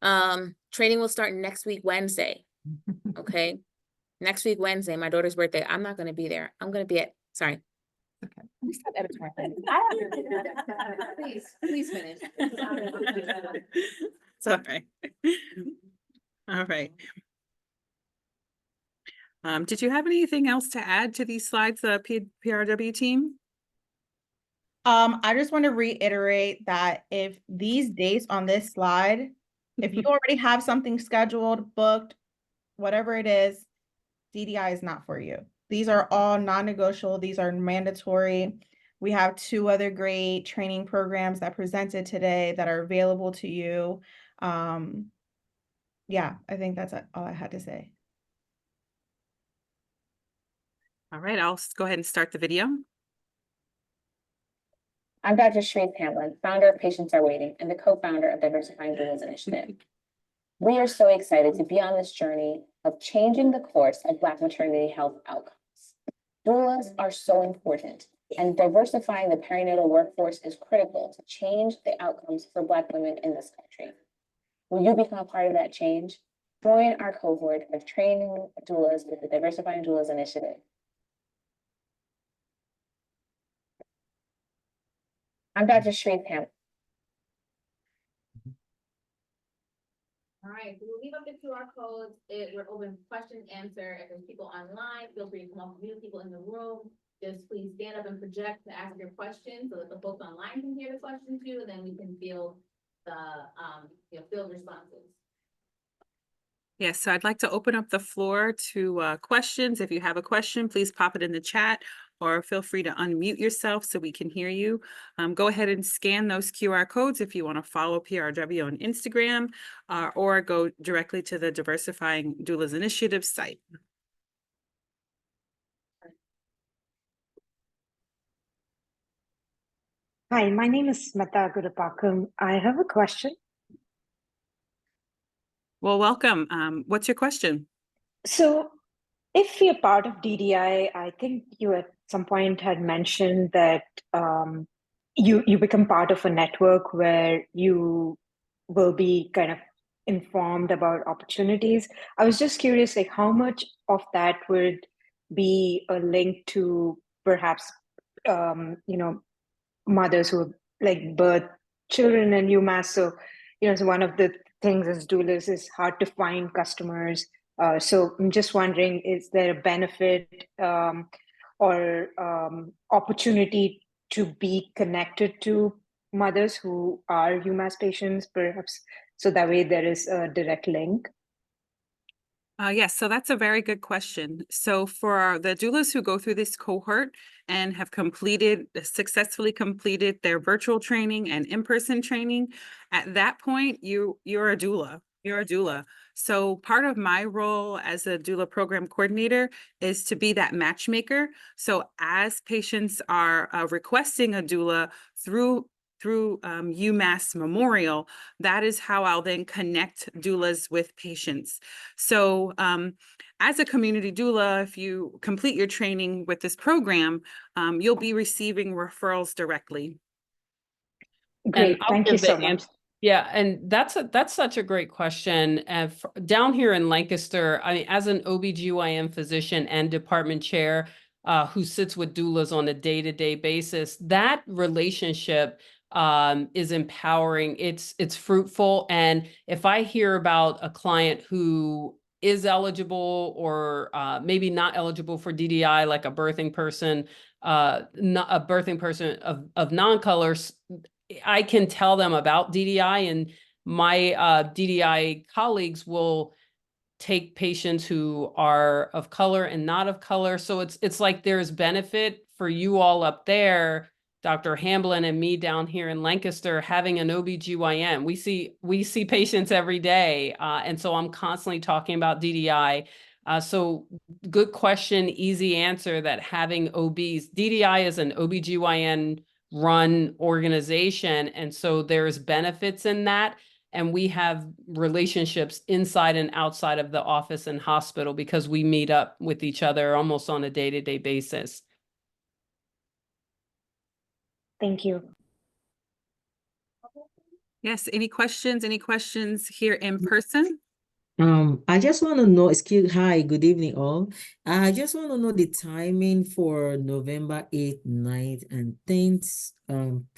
Training will start next week, Wednesday. Okay. Next week, Wednesday, my daughter's birthday. I'm not going to be there. I'm going to be sorry. Okay. Please finish. It's all right. All right. Did you have anything else to add to these slides, the PRW team? I just want to reiterate that if these dates on this slide, if you already have something scheduled, booked, whatever it is, DDI is not for you. These are all non-negotiable. These are mandatory. We have 2 other great training programs that presented today that are available to you. Yeah, I think that's all I had to say. All right, I'll go ahead and start the video. I'm Dr. Shreve Hamlin, founder of Patients Are Waiting and the co-founder of Diversifying Doulas Initiative. We are so excited to be on this journey of changing the course of Black maternity health outcomes. Doulas are so important, and diversifying the perinatal workforce is critical to change the outcomes for Black women in this country. Will you become a part of that change? Join our cohort of training doulas with the Diversifying Doulas Initiative. I'm Dr. Shreve Hamlin. All right, we'll leave up the QR codes. We're open question and answer. If there's people online, feel free to come up with new people in the room. Just please stand up and project to ask your question so that the folks online can hear the question too, and then we can field the field responses. Yes, so I'd like to open up the floor to questions. If you have a question, please pop it in the chat or feel free to unmute yourself so we can hear you. Go ahead and scan those QR codes if you want to follow PRW on Instagram or go directly to the Diversifying Doulas Initiative site. Hi, my name is Smita Gurupakam. I have a question. Well, welcome. What's your question? So if you're part of DDI, I think you at some point had mentioned that you become part of a network where you will be kind of informed about opportunities. I was just curious, like how much of that would be a link to perhaps, mothers who like birth children in UMass. So, so one of the things as doulas is hard to find customers So I'm just wondering, is there a benefit or opportunity to be connected to mothers who are UMass patients, perhaps, so that way there is a direct link? Yes, so that's a very good question. So for the doulas who go through this cohort and have successfully completed their virtual training and in-person training, at that point, you're a doula. You're a doula. So part of my role as a doula program coordinator is to be that matchmaker. So as patients are requesting a doula through UMass Memorial, that is how I'll then connect doulas with patients. So as a community doula, if you complete your training with this program, you'll be receiving referrals directly. Great, I'll thank you give the so much. answer. Yeah, and that's such a great question. And down here in Lancaster, I mean, as an OBGYN physician and department chair who sits with doulas on a day-to-day basis, that relationship is empowering. It's fruitful. And if I hear about a client who is eligible or maybe not eligible for DDI, like a birthing person, not a birthing person of non-colors, I can tell them about DDI, and my DDI colleagues will take patients who are of color and not of color. So it's like there's benefit for you all up there, Dr. Hamblin and me down here in Lancaster, having an OBGYN. We see patients every day. And so I'm constantly talking about DDI. So good question, easy answer, that having OBs, DDI is an OBGYN run organization. And so there's benefits in that. And we have relationships inside and outside of the office and hospital because we meet up with each other almost on a day-to-day basis. Thank you. Yes, any questions? Any questions here in person? I just want to know, hi, good evening all. I just want to know the timing for November 8th, 9th, and 10th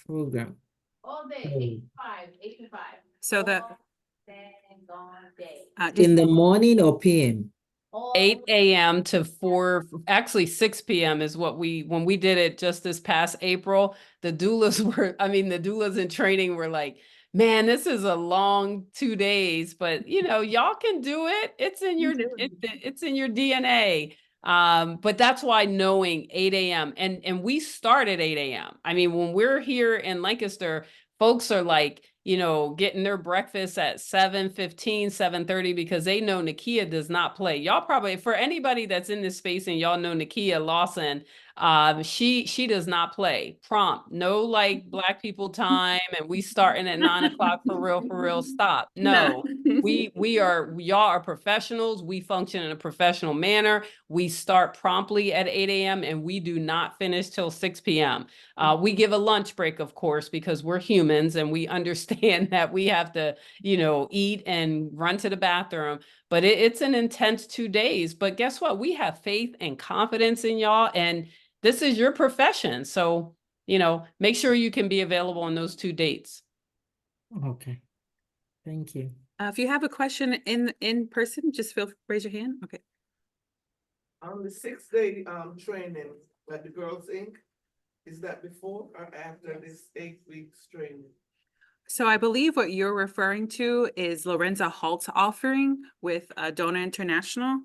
program. All day, Oh. 8 to 5. So the In the morning or PM? 8 a.m. to 6 p.m. is what when we did it just this past April, the doulas in training were like, man, this is a long 2 days, but y'all can do it. It's in your DNA. But that's why knowing 8 a.m. and we start at 8 a.m. I mean, when we're here in Lancaster, folks are like, getting their breakfast at 7:15, 7:30, because they know Nakia does not play. Y'all probably, for anybody that's in this space and y'all know Nakia Lawson, she does not play. Prompt, no like Black people time, and we starting at 9 o'clock for real, stop. No. Y'all are professionals. We function in a professional manner. We start promptly at 8 a.m. and we do not finish till 6 p.m. We give a lunch break, of course, because we're humans and we understand that we have to, eat and run to the bathroom. But it's an intense 2 days. But guess what? We have faith and confidence in y'all, and this is your profession. So, make sure you can be available on those 2 dates. Okay. Thank you. if you have a question in person, just raise your hand. Okay. On the 6-day training at the Girls Inc., is that before or after this 8 weeks training? So I believe what you're referring to is Lorenza Halt's offering with Donor International.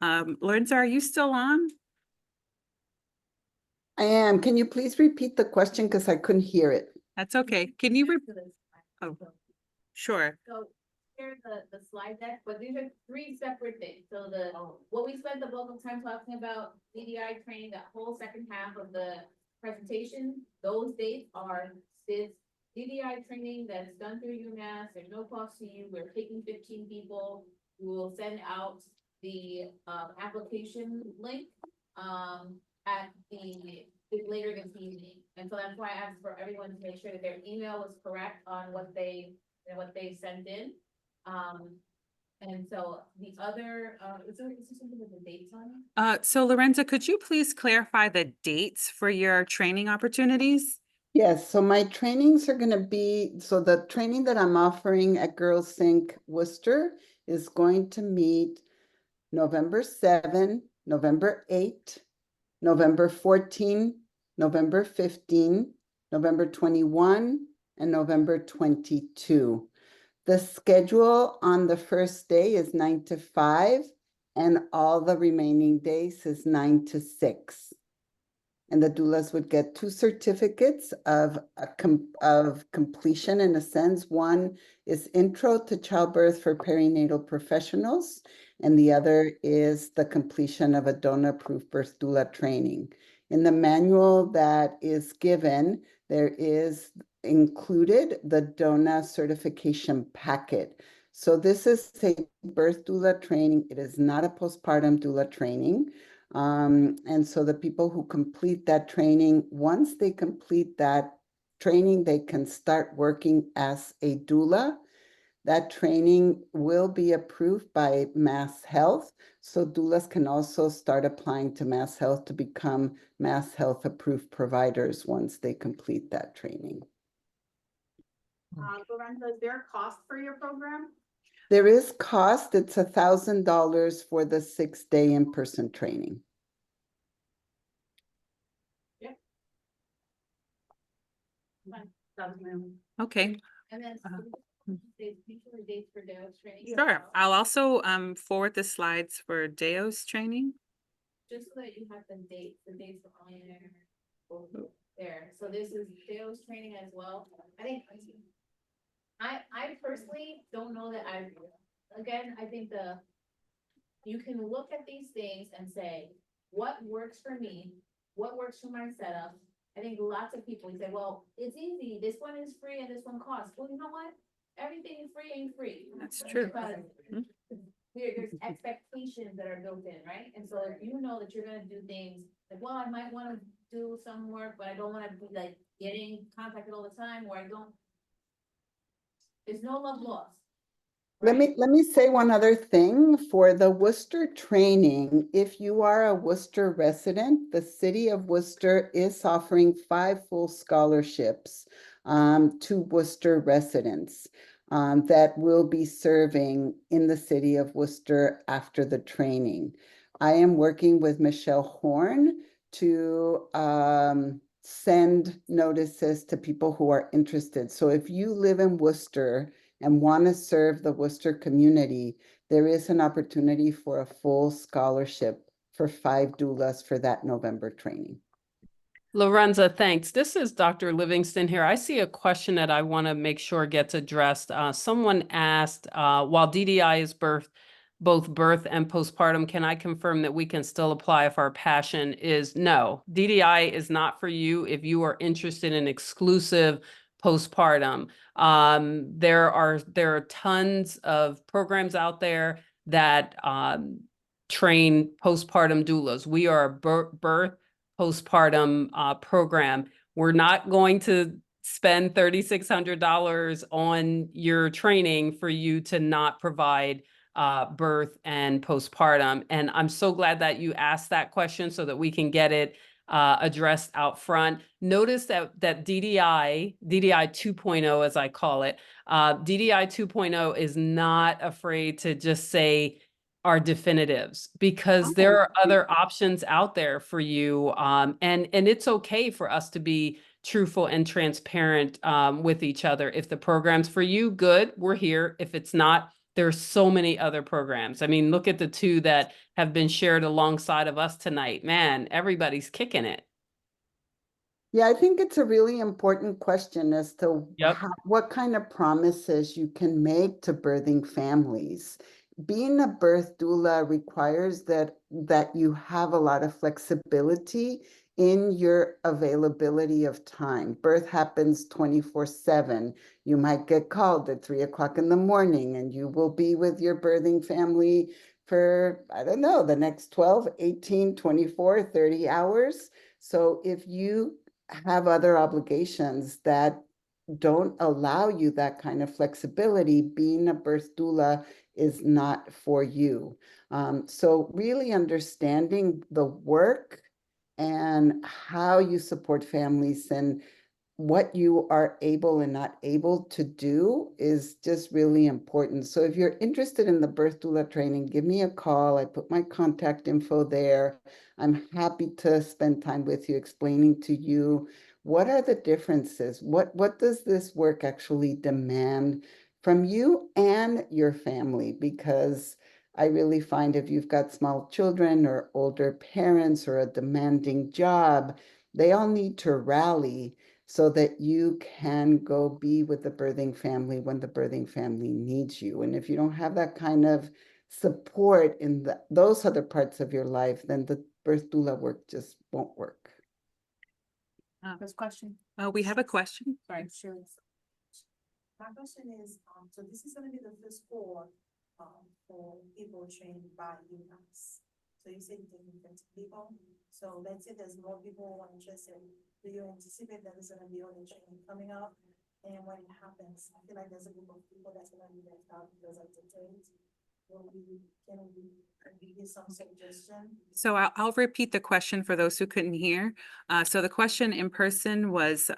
Lorenza, are you still on? I am. Can you please repeat the question because I couldn't hear it? That's okay. Can you repeat? Oh, sure. So here's the slide deck, but these are 3 separate things. So what we spent the bulk of time talking about, DDI training, that whole second half of the presentation, those dates are this DDI training that's done through UMass. There's no cost to you. We're taking 15 people. We will send out the application link at later this evening. And so that's why I asked for everyone to make sure that their email was correct on what they sent in. And so the other, is there something with the dates on it? So Lorenza, could you please clarify the dates for your training opportunities? Yes, so my trainings are going to be, so the training that I'm offering at Girls Inc. Worcester is going to meet November 7, November 8, November 14, November 15, November 21, and November 22. The schedule on the first day is 9 to 5, and all the remaining days is 9 to 6. And the doulas would get 2 certificates of completion in a sense. One is Intro to Childbirth for Perinatal Professionals, and the other is the completion of a donor-approved birth doula training. In the manual that is given, there is included the DONA certification packet. So this is a birth doula training. It is not a postpartum doula training. And so the people who complete that training, once they complete that training, they can start working as a doula. That training will be approved by Mass Health. So doulas can also start applying to Mass Health to become Mass Health approved providers once they complete that training. Lorenzo, is there a cost for your program? There is cost. It's $1,000 for the 6-day in-person training. Okay. And then future dates for Deo's training. Sure. I'll also forward the slides for Deo's training. Just so that you have the dates are on there. So this is Deo's training as well. I personally don't know that I think you can look at these things and say, what works for me? What works for my setup? I think lots of people say, well, it's easy. This one is free and this one costs. Well, you know what? Everything is free ain't free. That's true. Because there's expectations that are built in, right? And so if you know that you're gonna do things like, well, I might want to do some work, but I don't want to be like getting contacted all the time, or I don't. There's no love lost. Let me say one other thing. For the Worcester training, if you are a Worcester resident, the city of Worcester is offering 5 full scholarships to Worcester residents that will be serving in the city of Worcester after the training. I am working with Michelle Horn to send notices to people who are interested. So if you live in Worcester and want to serve the Worcester community, there is an opportunity for a full scholarship for 5 doulas for that November training. Lorenza, thanks. This is Dr. Livingston here. I see a question that I want to make sure gets addressed. Someone asked, while DDI is both birth and postpartum, can I confirm that we can still apply if our passion is no? DDI is not for you if you are interested in exclusive postpartum. There are tons of programs out there that train postpartum doulas. We are a birth postpartum program. We're not going to spend $3,600 on your training for you to not provide birth and postpartum. And I'm so glad that you asked that question so that we can get it addressed out front. Notice that DDI 2.0, as I call it, DDI 2.0 is not afraid to just say our definitives, because there are other options out there for you. And it's okay for us to be truthful and transparent with each other. If the program's for you, good, we're here. If it's not, there's so many other programs. I mean, look at the 2 that have been shared alongside of us tonight. Man, everybody's kicking it. Yeah, I think it's a really important question as to Yep. what kind of promises you can make to birthing families. Being a birth doula requires that you have a lot of flexibility in your availability of time. Birth happens 24/7. You might get called at 3 o'clock in the morning, and you will be with your birthing family for, I don't know, the next 12, 18, 24, 30 hours. So if you have other obligations that don't allow you that kind of flexibility, being a birth doula is not for you. So really understanding the work and how you support families and what you are able and not able to do is just really important. So if you're interested in the birth doula training, give me a call. I put my contact info there. I'm happy to spend time with you explaining to you what are the differences? What does this work actually demand from you and your family? Because I really find if you've got small children or older parents or a demanding job, they all need to rally so that you can go be with the birthing family when the birthing family needs you. And if you don't have that kind of support in those other parts of your life, then the birth doula work just won't work. First question. We have a question. Sorry, Shirley. My question is, so this is gonna be the first cohort, for people trained by UMass. So you said you're taking 50 people, so let's say there's more people who are interested. Do you anticipate that there's gonna be other training coming up? And when it happens, I feel like there's a group of people that's gonna be left out because of the trades. Can we give some suggestion? So I'll repeat the question for those who couldn't hear. So the question in person was,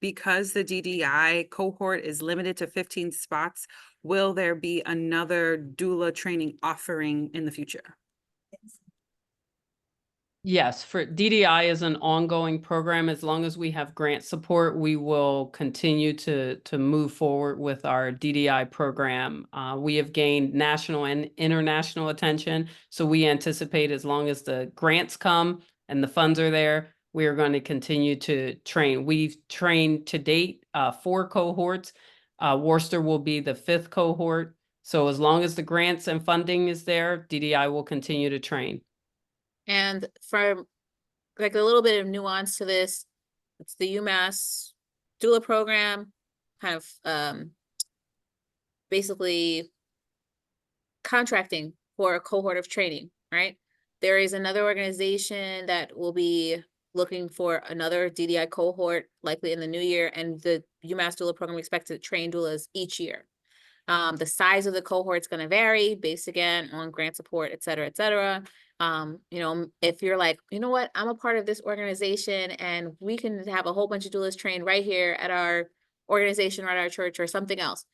because the DDI cohort is limited to 15 spots, will there be another doula training offering in the future? Yes, for DDI is an ongoing program. As long as we have grant support, we will continue to move forward with our DDI program. We have gained national and international attention, so we anticipate as long as the grants come and the funds are there, we are going to continue to train. We've trained to date 4 cohorts. Worcester will be the 5th cohort. So as long as the grants and funding is there, DDI will continue to train. And for like a little bit of nuance to this, it's the UMass doula program, kind of basically contracting for a cohort of training, right? There is another organization that will be looking for another DDI cohort, likely in the new year, and the UMass doula program expects to train doulas each year. The size of the cohort is going to vary based again on grant support, et cetera, et cetera. You know, if you're like, you know what, I'm a part of this organization and we can have a whole bunch of doulas trained right here at our organization or at our church or something else.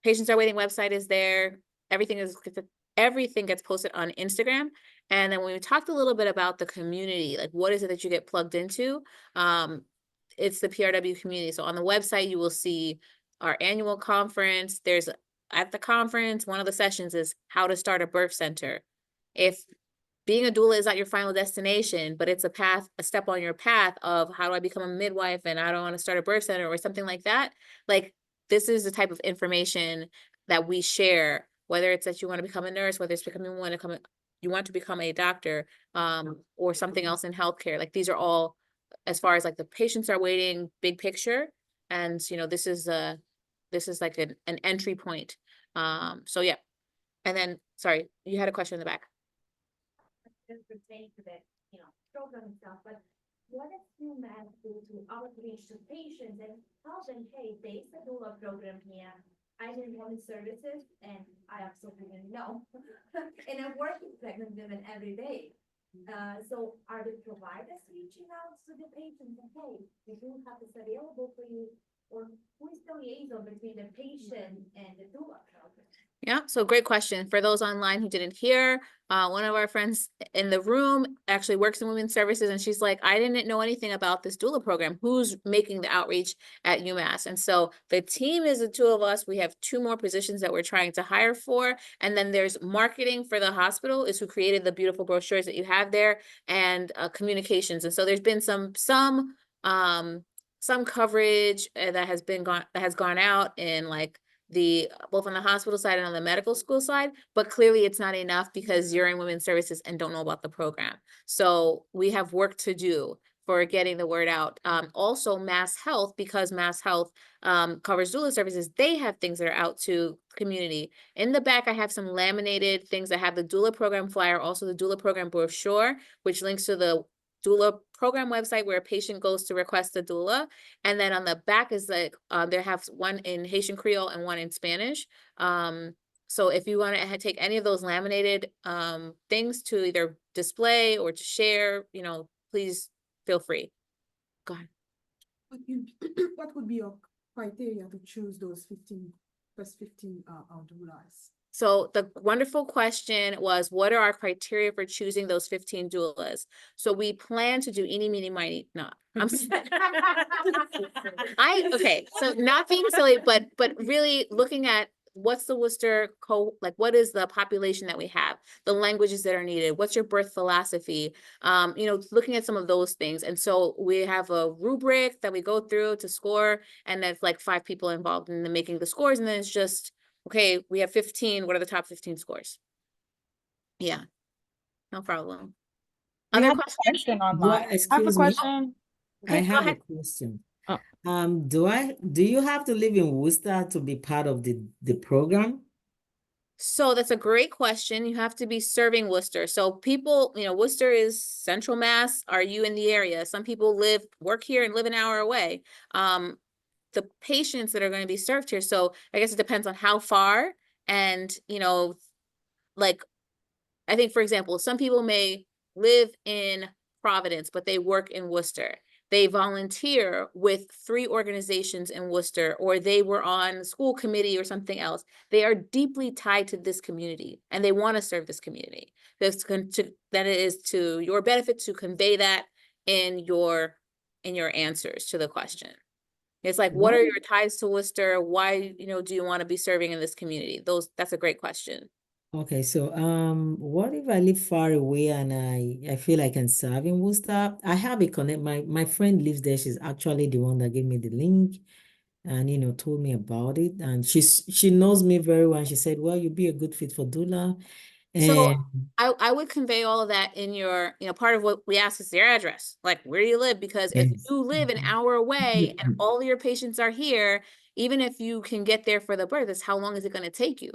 Patients Are Waiting website is there. Everything gets posted on Instagram. And then when we talked a little bit about the community, like what is it that you get plugged into? It's the PRW community. So on the website, you will see our annual conference. At the conference, one of the sessions is how to start a birth center. If being a doula is not your final destination, but it's a step on your path of how do I become a midwife and I don't want to start a birth center or something like that, like this is the type of information that we share, whether it's that you want to become a nurse, whether it's you want to become a doctor, or something else in healthcare. Like these are all, as far as like the Patients Are Waiting big picture. And, you know, this is like an entry point. So yeah. And then, sorry, you had a question in the back. Just pertaining to that, program and stuff, but what does UMass do to outreach to patients and tell them, hey, there's a doula program here. I'm in women's services and I absolutely didn't know. And I work with pregnant women every day. So are the providers reaching out to the patients and hey, we do have this available for you? Or who is the liaison between the patient and the doula program? Yeah, so great question. For those online who didn't hear, one of our friends in the room actually works in women's services, and she's like, I didn't know anything about this doula program. Who's making the outreach at UMass? And so the team is the 2 of us. We have 2 more positions that we're trying to hire for. And then there's marketing for the hospital is who created the beautiful brochures that you have there, and communications. And so there's been some coverage that has gone out in like both on the hospital side and on the medical school side, but clearly it's not enough because you're in women's services and don't know about the program. So we have work to do for getting the word out. Also Mass Health, because Mass Health covers doula services, they have things that are out to community. In the back, I have some laminated things that have the doula program flyer, also the doula program brochure, which links to the doula program website where a patient goes to request a doula. And then on the back is like, they have one in Haitian Creole and one in Spanish. So if you want to take any of those laminated things to either display or to share, please feel free. Go ahead. what would be your criteria to choose those 15 doulas? So the wonderful question was, what are our criteria for choosing those 15 doulas? So we plan to do eeny, meeny, miny, no, okay, so not being silly, but really looking at what's the Worcester like what is the population that we have, the languages that are needed, what's your birth philosophy, you know, looking at some of those things. And so we have a rubric that we go through to score, and there's like 5 people involved in the making the scores, and then it's just, okay, we have 15. What are the top 15 scores? Yeah, no problem. We Other have a questions? question online. What, excuse me, question. I Okay, go have a ahead. question. Oh. Do you have to live in Worcester to be part of the program? So that's a great question. You have to be serving Worcester. So people, you know, Worcester is central Mass. Are you in the area? Some people work here and live an hour away. The patients that are going to be served here. So I guess it depends on how far, and, you know, like, I think, for example, some people may live in Providence, but they work in Worcester. They volunteer with 3 organizations in Worcester, or they were on the school committee or something else. They are deeply tied to this community, and they want to serve this community. That it is to your benefit to convey that in your answers to the question. It's like, what are your ties to Worcester? Why, you know, do you want to be serving in this community? That's a great question. Okay, so what if I live far away and I feel I can serve in Worcester? I have a connect. My friend lives there. She's actually the one that gave me the link and told me about it. And she knows me very well. And she said, well, you'd be a good fit for Doula. So And I would convey all of that in your, you know, part of what we ask is your address, like where do you live? Because if yes. you live an hour away and all your patients are here, even if you can get there for the birth, it's how long is it going to take you?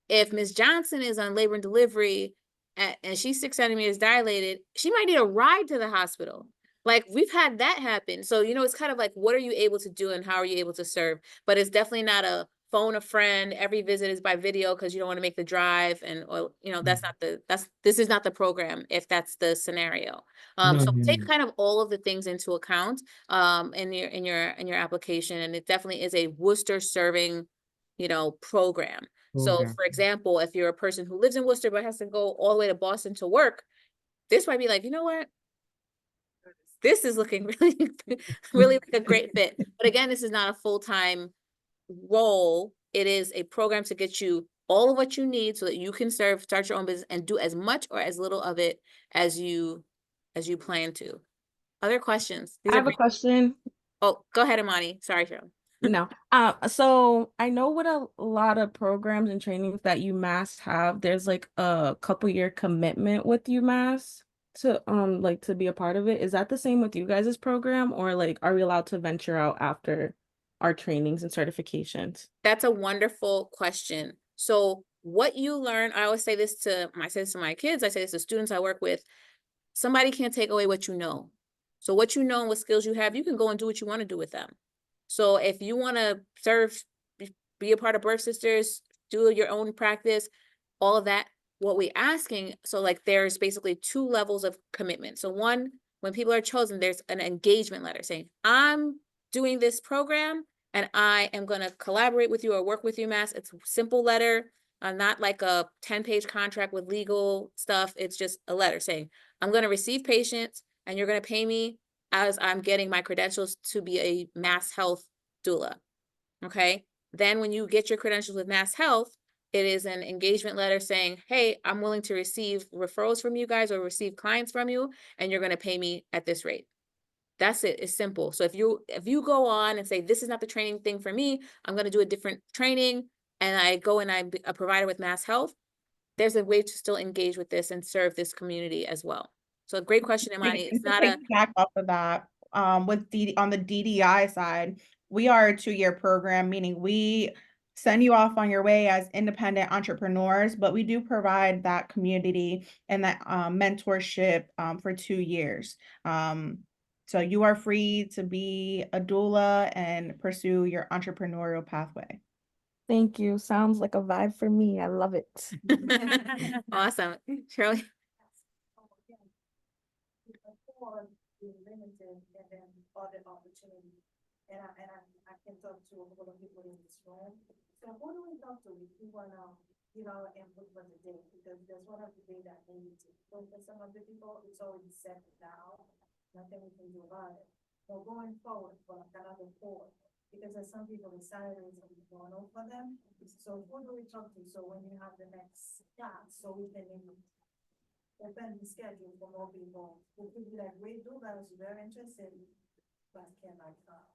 If Ms. Johnson is on labor and delivery and she's 6 centimeters dilated, she might need a ride to the hospital. Like, we've had that happen. So, you know, it's kind of like, what are you able to do and how are you able to serve? But it's definitely not a phone a friend. Every visit is by video because you don't want to make the drive. And, or, you know, this is not the program if that's the scenario. So take kind of all of the things into account in your application. And it definitely is a Worcester serving, you know, program. So program. for example, if you're a person who lives in Worcester but has to go all the way to Boston to work, this might be like, you know what? This is looking really, really like a great fit. But again, this is not a full-time role. It is a program to get you all of what you need so that you can start your own business and do as much or as little of it as you plan to. Other questions? I have a question. Oh, go ahead, Imani. Sorry, Cheryl. No. So I know with a lot of programs and trainings that UMass have, there's like a couple-year commitment with UMass to be a part of it. Is that the same with you guys' program, or like are we allowed to venture out after our trainings and certifications? That's a wonderful question. So what you learn, I always say this to my kids, I say this to students I work with, somebody can't take away what you know. So what you know and what skills you have, you can go and do what you want to do with them. So if you want to serve, be a part of Birth Sisters, do your own practice, all of that, what we're asking, so like there's basically 2 levels of commitment. So one, when people are chosen, there's an engagement letter saying, I'm doing this program and I am going to collaborate with you or work with UMass. It's a simple letter, not like a 10-page contract with legal stuff. It's just a letter saying, I'm going to receive patients and you're going to pay me as I'm getting my credentials to be a Mass Health doula. Okay. Then when you get your credentials with Mass Health, it is an engagement letter saying, hey, I'm willing to receive referrals from you guys or receive clients from you, and you're going to pay me at this rate. That's it. It's simple. So if you go on and say, this is not the training thing for me, I'm going to do a different training, and I go and I'm a provider with Mass Health, there's a way to still engage with this and serve this community as well. So great question, Imani. It's not a back off of that. On the DDI side, we are a 2-year program, meaning we send you off on your way as independent entrepreneurs, but we do provide that community and that mentorship for 2 years. So you are free to be a doula and pursue your entrepreneurial pathway. Thank you. Sounds like a vibe for me. I love it. awesome. Shirley? being limited and then other opportunity. I can talk to a couple of people in this room. So who do we talk to if we wanna, input for the day? Because there's one of the day that they need to. So for some of the people, it's already set now, nothing we can do about it. So going forward for another 4, because there's some people in Saturdays will be going over for them. So who do we talk to? So when you have the next class, so we can maybe open the schedule for more people who could be like, wait, Doulas, very interested, but cannot come.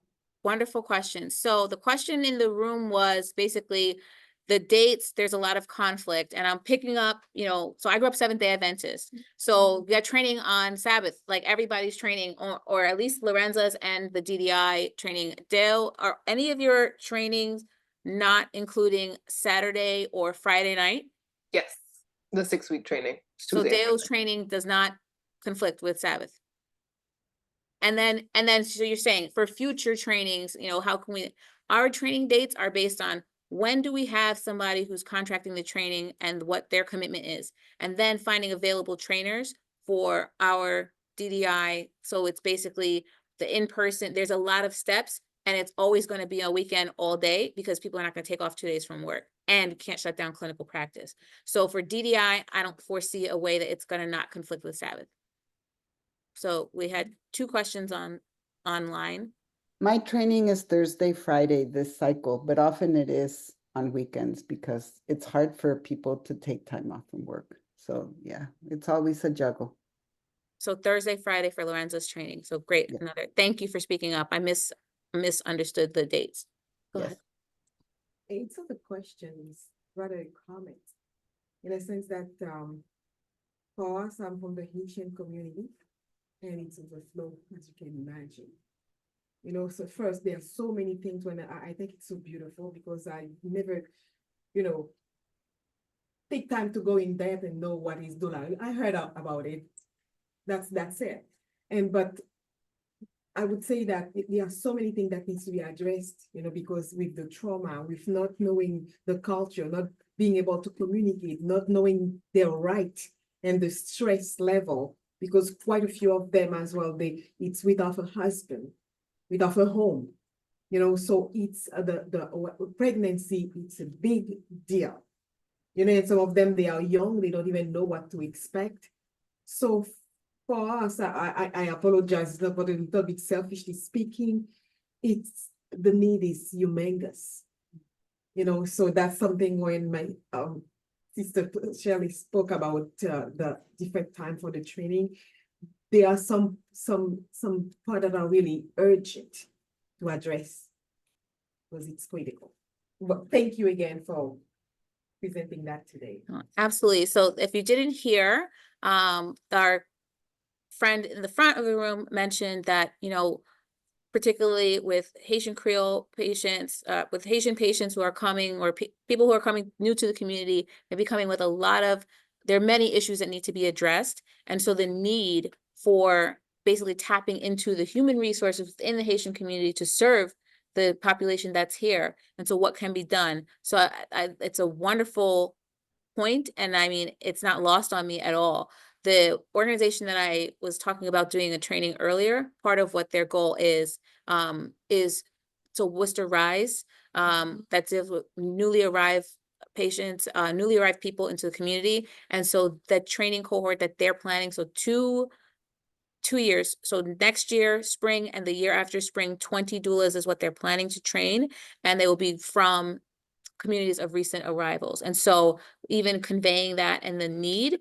Wonderful question. So the question in the room was basically the dates, there's a lot of conflict, and I'm picking up, so I grew up Seventh-day Adventist. So we got training on Sabbath, like everybody's training, or at least Lorenza's and the DDI training. Dale, are any of your trainings not including Saturday or Friday night? Yes, the 6-week training. So Tuesday and Dale's Thursday. training does not conflict with Sabbath. And then, so you're saying for future trainings, how can our training dates are based on when do we have somebody who's contracting the training and what their commitment is, and then finding available trainers for our DDI. So it's basically the in-person, there's a lot of steps, and it's always going to be a weekend all day because people are not going to take off 2 days from work and can't shut down clinical practice. So for DDI, I don't foresee a way that it's going to not conflict with Sabbath. So we had 2 questions online. My training is Thursday, Friday this cycle, but often it is on weekends because it's hard for people to take time off from work. So yeah, it's always a juggle. So Thursday, Friday for Lorenzo's training. So great. Yeah. Thank you for speaking up. I misunderstood the dates. Go Yes. ahead. It's of the questions, rather a comment, in a sense that for us, I'm from the Haitian community, and it's overflow, as you can imagine. So first, there are so many things when I think it's so beautiful because I never, take time to go in depth and know what is Doulas. I heard about it. That's it. But I would say that there are so many things that needs to be addressed, because with the trauma, with not knowing the culture, not being able to communicate, not knowing their right and the stress level, because quite a few of them as well, it's without a husband, without a home, so it's the pregnancy, it's a big deal. And some of them, they are young, they don't even know what to expect. So for us, I apologize, but a little bit selfishly speaking, the need is humongous. So that's something when my sister Shirley spoke about the different time for the training. There are some part that are really urgent to address because it's critical. But thank you again for presenting that today. Absolutely. So if you didn't hear, our friend in the front of the room mentioned that, particularly with Haitian Creole patients, with Haitian patients who are coming, or people who are coming new to the community, they're coming with there are many issues that need to be addressed. And so the need for basically tapping into the human resources within the Haitian community to serve the population that's here. And so what can be done? So it's a wonderful point. And I mean, it's not lost on me at all. The organization that I was talking about doing a training earlier, part of what their goal is Worcester Rise, that deals with newly arrived patients, newly arrived people into the community. And so the training cohort that they're planning, so two years. So next year, spring, and the year after spring, 20 doulas is what they're planning to train. And they will be from communities of recent arrivals. And so even conveying that and the need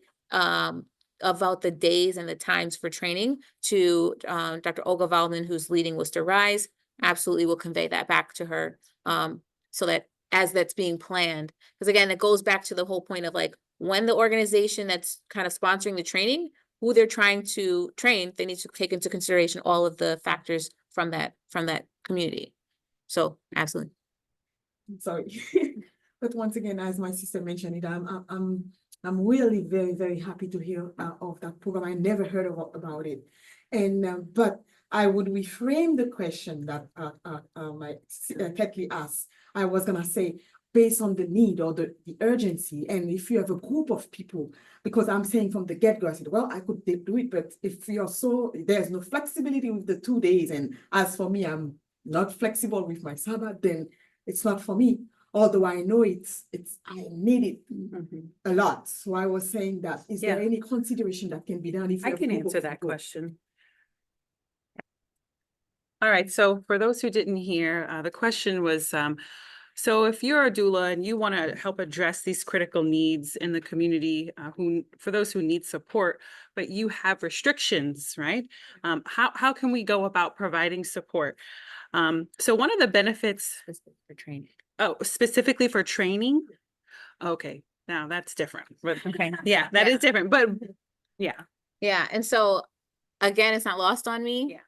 about the days and the times for training to Dr. Olga Waldman, who's leading Worcester Rise, absolutely will convey that back to her, so that as that's being planned, because again, it goes back to the whole point of like, when the organization that's kind of sponsoring the training, who they're trying to train, they need to take into consideration all of the factors from that community. So absolutely. Sorry. But once again, as my sister mentioned it, I'm really very, very happy to hear of that program. I never heard about it. And but I would reframe the question that my Ketley asked. I was gonna say, based on the need or the urgency. And if you have a group of people, because I'm saying from the get-go, I said, well, I could do it, but if there's no flexibility with the 2 days, and as for me, I'm not flexible with my Sabbath, then it's not for me. Although I know I need it a lot. So I was saying that, is there any consideration that can be done if I can answer that question. All right, so for those who didn't hear, the question was, so if you're a doula and you want to help address these critical needs in the community, for those who need support, but you have restrictions, right? How can we go about providing support? So one of the benefits for training. Oh, specifically for training? Okay, now that's different. But Okay. yeah, that is different. But yeah. Yeah, and so again, it's not lost on me.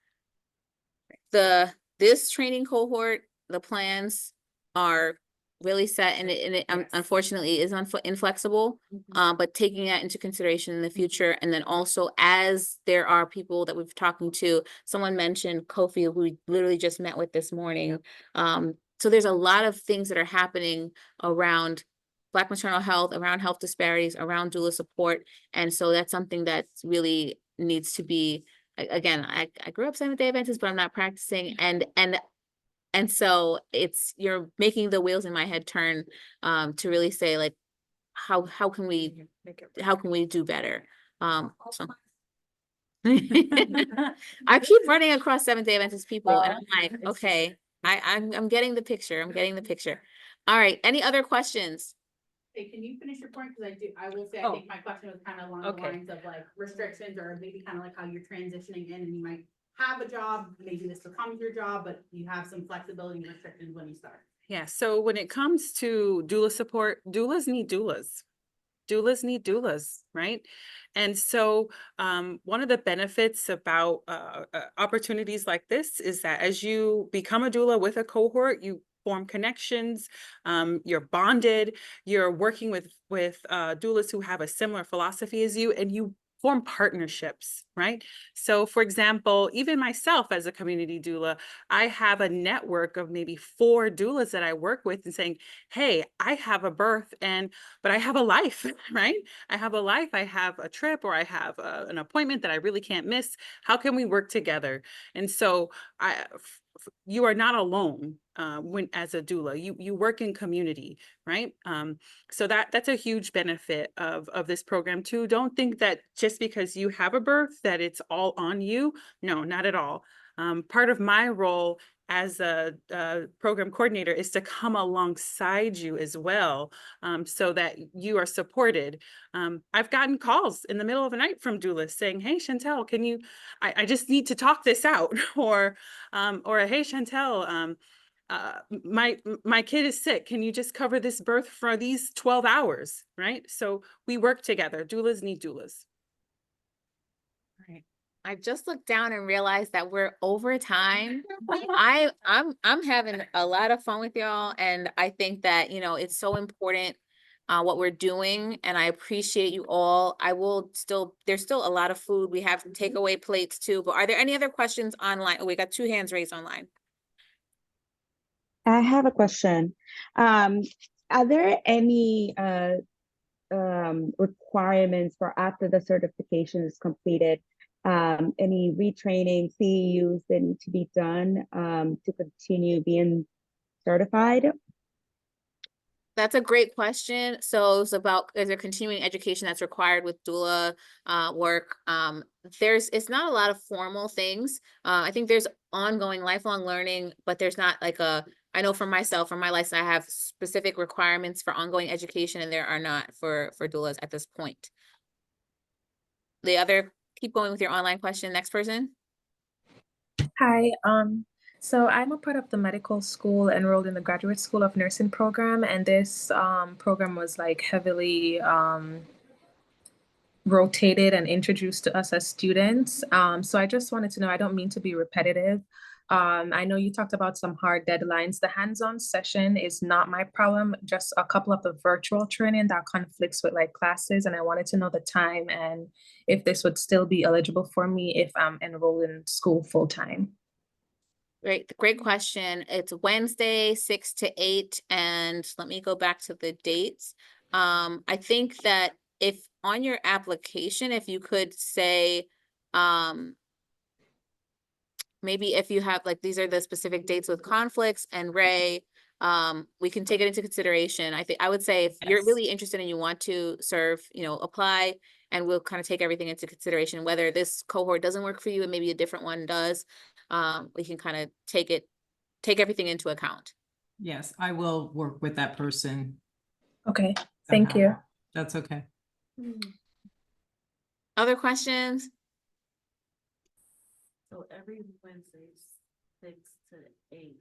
Yeah. This training cohort, the plans are really set, and it unfortunately is inflexible. But taking that into consideration in the future, and then also as there are people that we've talking to, someone mentioned Kofi, who we literally just met with this morning. So there's a lot of things that are happening around Black maternal health, around health disparities, around doula support, and so that's something that really needs to be. Again, I grew up Seventh-day Adventist, but I'm not practicing, and so you're making the wheels in my head turn to really say, like, how can we do better? So I keep running across Seventh-day Adventist people, and I'm like, okay, I'm getting the picture. I'm getting the picture. All right, any other questions? Hey, can you finish your point? Because I will say, I think my question was kind of along the lines of like restrictions, or maybe kind of like how you're transitioning in, and you might have a job, maybe this becomes your job, but you have some flexibility and restrictions when you start. Yeah, so when it comes to doula support, doulas need doulas. Doulas need doulas, right? And so one of the benefits about opportunities like this is that as you become a doula with a cohort, you form connections, you're bonded, you're working with doulas who have a similar philosophy as you, and you form partnerships, right? So for example, even myself as a community doula, I have a network of maybe 4 doulas that I work with and saying, hey, I have a birth but I have a life, right? I have a life, I have a trip, or I have an appointment that I really can't miss. How can we work together? And so you are not alone as a doula. You work in community, right? So that's a huge benefit of this program too. Don't think that just because you have a birth that it's all on you. No, not at all. Part of my role as a program coordinator is to come alongside you as well, so that you are supported. I've gotten calls in the middle of the night from doulas saying, hey, Chantel, can you, I just need to talk this out, or hey, Chantel, my kid is sick. Can you just cover this birth for these 12 hours, right? So we work together. Doulas need doulas. Right. I just looked down and realized that we're over time. I'm having a lot of fun with y'all, and I think that, it's so important what we're doing, and I appreciate you all. There's still a lot of food. We have takeaway plates too, but are there any other questions online? Oh, we got 2 hands raised online. I have a question. Are there any requirements for after the certification is completed? Any retraining, CEUs that need to be done to continue being certified? That's a great question. So it's about, is there continuing education that's required with doula work? It's not a lot of formal things. I think there's ongoing lifelong learning, but there's not like I know for myself, for my lifestyle, I have specific requirements for ongoing education, and there are not for doulas at this point. Keep going with your online question. Next person. Hi, so I'm a part of the medical school enrolled in the graduate school of nursing program, and this program was like heavily rotated and introduced to us as students. So I just wanted to know, I don't mean to be repetitive. I know you talked about some hard deadlines. The hands-on session is not my problem, just a couple of the virtual training that conflicts with like classes. And I wanted to know the time and if this would still be eligible for me if I'm enrolled in school full-time. Great question. It's Wednesday, 6 to 8, and let me go back to the dates. I think that if on your application, if you could say, maybe if you have like, these are the specific dates with conflicts, and Ray, we can take it into consideration. I would say if you're really interested and you want to serve, apply, and we'll kind of take everything into consideration, whether this cohort doesn't work for you and maybe a different one does. We can kind of take everything into account. Yes, I will work with that person. Okay, thank somehow. you. That's okay. Other questions? So every Wednesday, 6 to 8.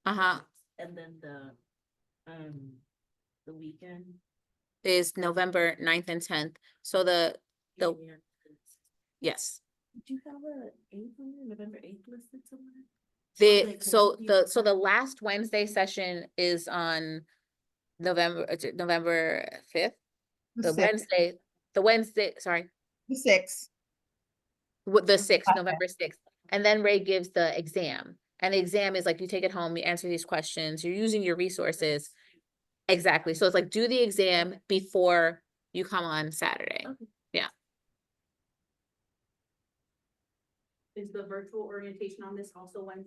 Uh-huh. And then the weekend. Is November 9th and 10th. So the yes. Do you have a 8th on there, November 8th listed somewhere? The last Wednesday session is on November 5th. The Wednesday, sorry. The 6th. The 6th, November 6th. And then Ray gives the exam. And the exam is like, you take it home, you answer these questions, you're using your resources. Exactly. So it's like, do the exam before you come on Saturday. Okay. Yeah. Is the virtual orientation on this also when,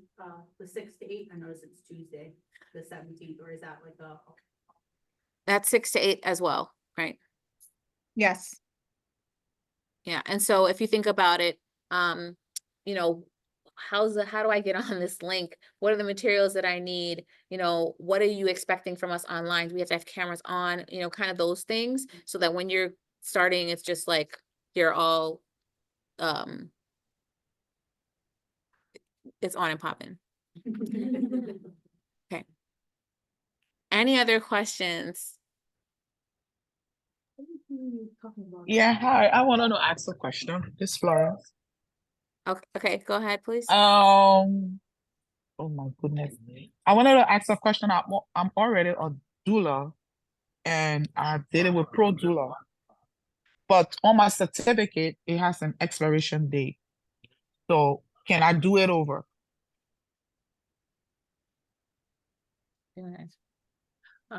the 6 to 8? I notice it's Tuesday, the 17th, or is that like okay. That's 6 to 8 as well, right? Yes. Yeah. And so if you think about it, how do I get on this link? What are the materials that I need? What are you expecting from us online? Do we have to have cameras on? Kind of those things, so that when you're starting, it's just like you're all it's on and popping. Okay. Any other questions? Yeah, hi. I wanted to ask a question. This is Florence. Okay, go ahead, please. Oh my goodness. I wanted to ask a question. I'm already a doula and I did it with Pro Doula. But on my certificate, it has an expiration date. So can I do it over?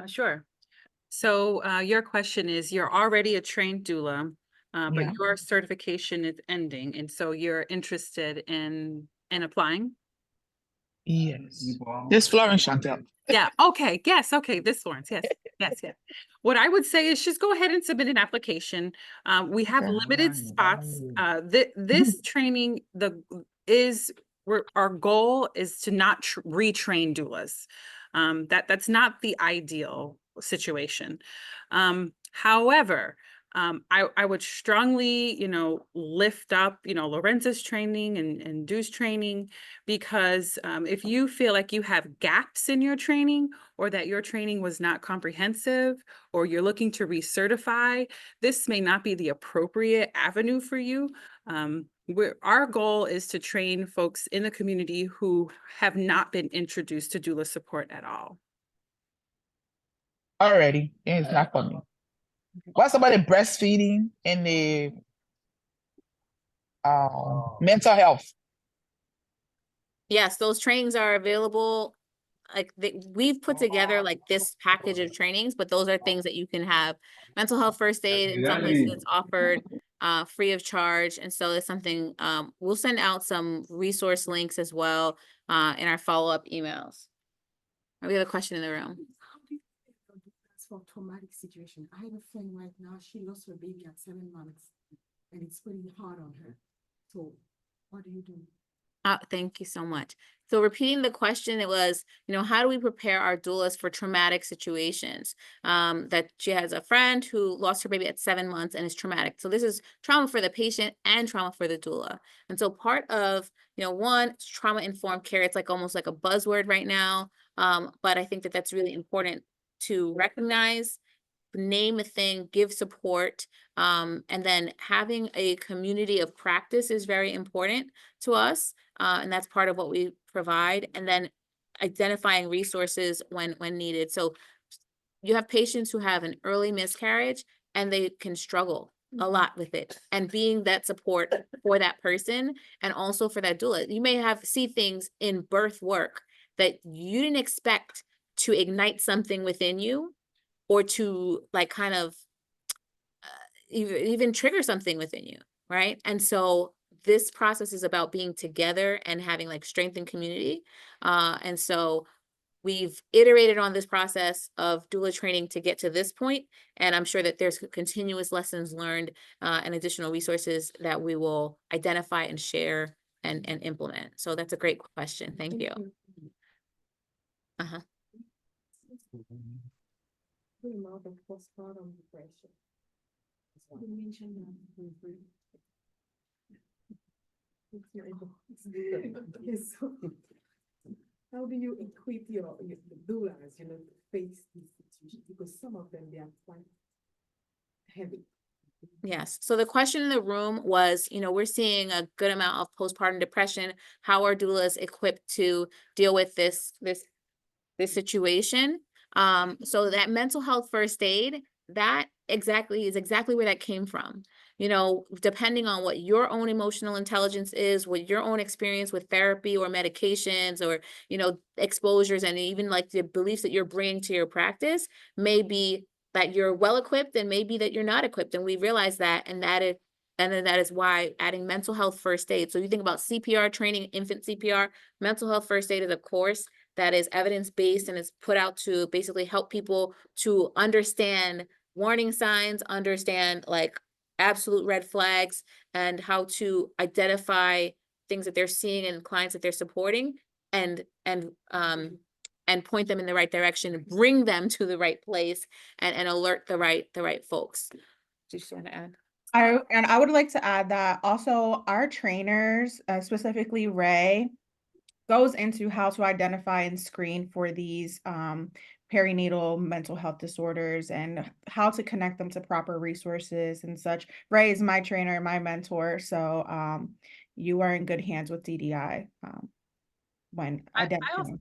Sure. So your question is, you're already a trained doula, but Yeah. your certification is ending, and so you're interested in applying? Yes. This Florence Chantel. Yeah, okay, yes, okay, this Florence, yes, yes. What I would say is just go ahead and submit an application. We have limited spots. This training, our goal is to not retrain doulas. That's not the ideal situation. However, I would strongly, lift up, Lorenza's training and Du's training, because if you feel like you have gaps in your training, or that your training was not comprehensive, or you're looking to recertify, this may not be the appropriate avenue for you. Our goal is to train folks in the community who have not been introduced to doula support at all. Already, it's not for me. What's about the breastfeeding and the mental health? Yes, those trainings are available. Like we've put together like this package of trainings, but those are things that you can have. Mental health first aid, in some places it's offered free of charge. And so it's something, we'll send out some resource links as well in our follow-up emails. We have a question in the room. For traumatic situation. I have a friend right now, she lost her baby at 7 months and it's pretty hard on her. So what do you do? Thank you so much. So repeating the question, it was, how do we prepare our doulas for traumatic situations? That she has a friend who lost her baby at 7 months and is traumatic. So this is trauma for the patient and trauma for the doula. And so part of, one, trauma-informed care, it's like almost like a buzzword right now. But I think that that's really important to recognize, name a thing, give support, and then having a community of practice is very important to us, and that's part of what we provide, and then identifying resources when needed. So you have patients who have an early miscarriage and they can struggle a lot with it, and being that support for that person and also for that doula. You may see things in birth work that you didn't expect to ignite something within you, or to like kind of even trigger something within you, right? And so this process is about being together and having like strength and community. And so we've iterated on this process of doula training to get to this point, and I'm sure that there's continuous lessons learned and additional resources that we will identify and share and implement. So that's a great question. Thank you. Uh-huh. The amount of postpartum depression. You mentioned so how do you equip your doulas, to face this situation? Because some of them, they are quite heavy. Yes. So the question in the room was, we're seeing a good amount of postpartum depression. How are doulas equipped to deal with this situation? So that mental health first aid, that is exactly where that came from. Depending on what your own emotional intelligence is, what your own experience with therapy or medications or, exposures, and even like the beliefs that you're bringing to your practice, may be that you're well equipped and maybe that you're not equipped. And we realize that, and then that is why adding mental health first aid. So you think about CPR training, infant CPR, mental health first aid is a course that is evidence-based and is put out to basically help people to understand warning signs, understand like absolute red flags, and how to identify things that they're seeing in clients that they're supporting, and point them in the right direction, bring them to the right place, and alert the right folks. Do you just want to add? I would like to add that also our trainers, specifically Ray, goes into how to identify and screen for these perinatal mental health disorders and how to connect them to proper resources and such. Ray is my trainer and my mentor, so you are in good hands with DDI when identifying.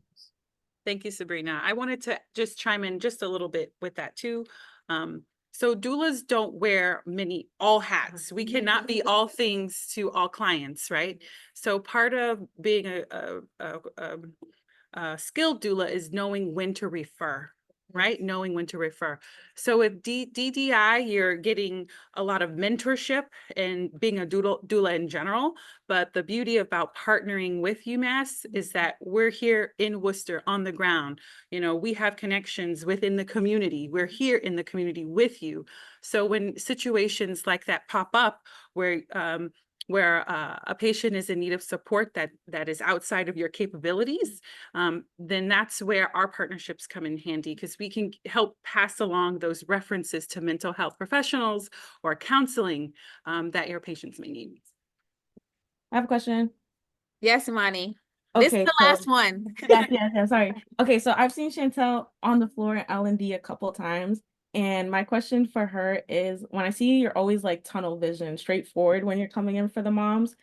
Thank you, Sabrina. I wanted to just chime in just a little bit with that too. So doulas don't wear all hats. We cannot be all things to all clients, right? So part of being a skilled doula is knowing when to refer, right? Knowing when to refer. So with DDI, you're getting a lot of mentorship and being a doula in general. But the beauty about partnering with UMass is that we're here in Worcester on the ground. We have connections within the community. We're here in the community with you. So when situations like that pop up, where a patient is in need of support that is outside of your capabilities, then that's where our partnerships come in handy, because we can help pass along those references to mental health professionals or counseling that your patients may need. I have a question. Yes, Imani. This is the last one. Yeah, sorry. Okay, so I've seen Chantel on the floor at L&D a couple times. And my question for her is, when I see you're always like tunnel vision, straightforward when you're coming in for the moms,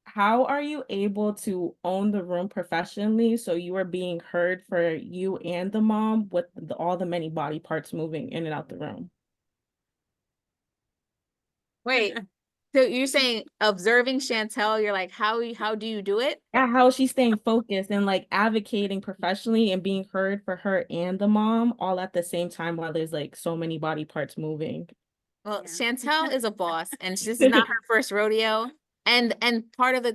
how are you able to own the room professionally so you are being heard for you and the mom with all the many body parts moving in and out the room? Wait, so you're saying observing Chantel, you're like, how do you do it? Yeah, how is she staying focused and like advocating professionally and being heard for her and the mom all at the same time while there's like so many body parts moving? Well, Chantel is a boss, and this is not her first rodeo. And part of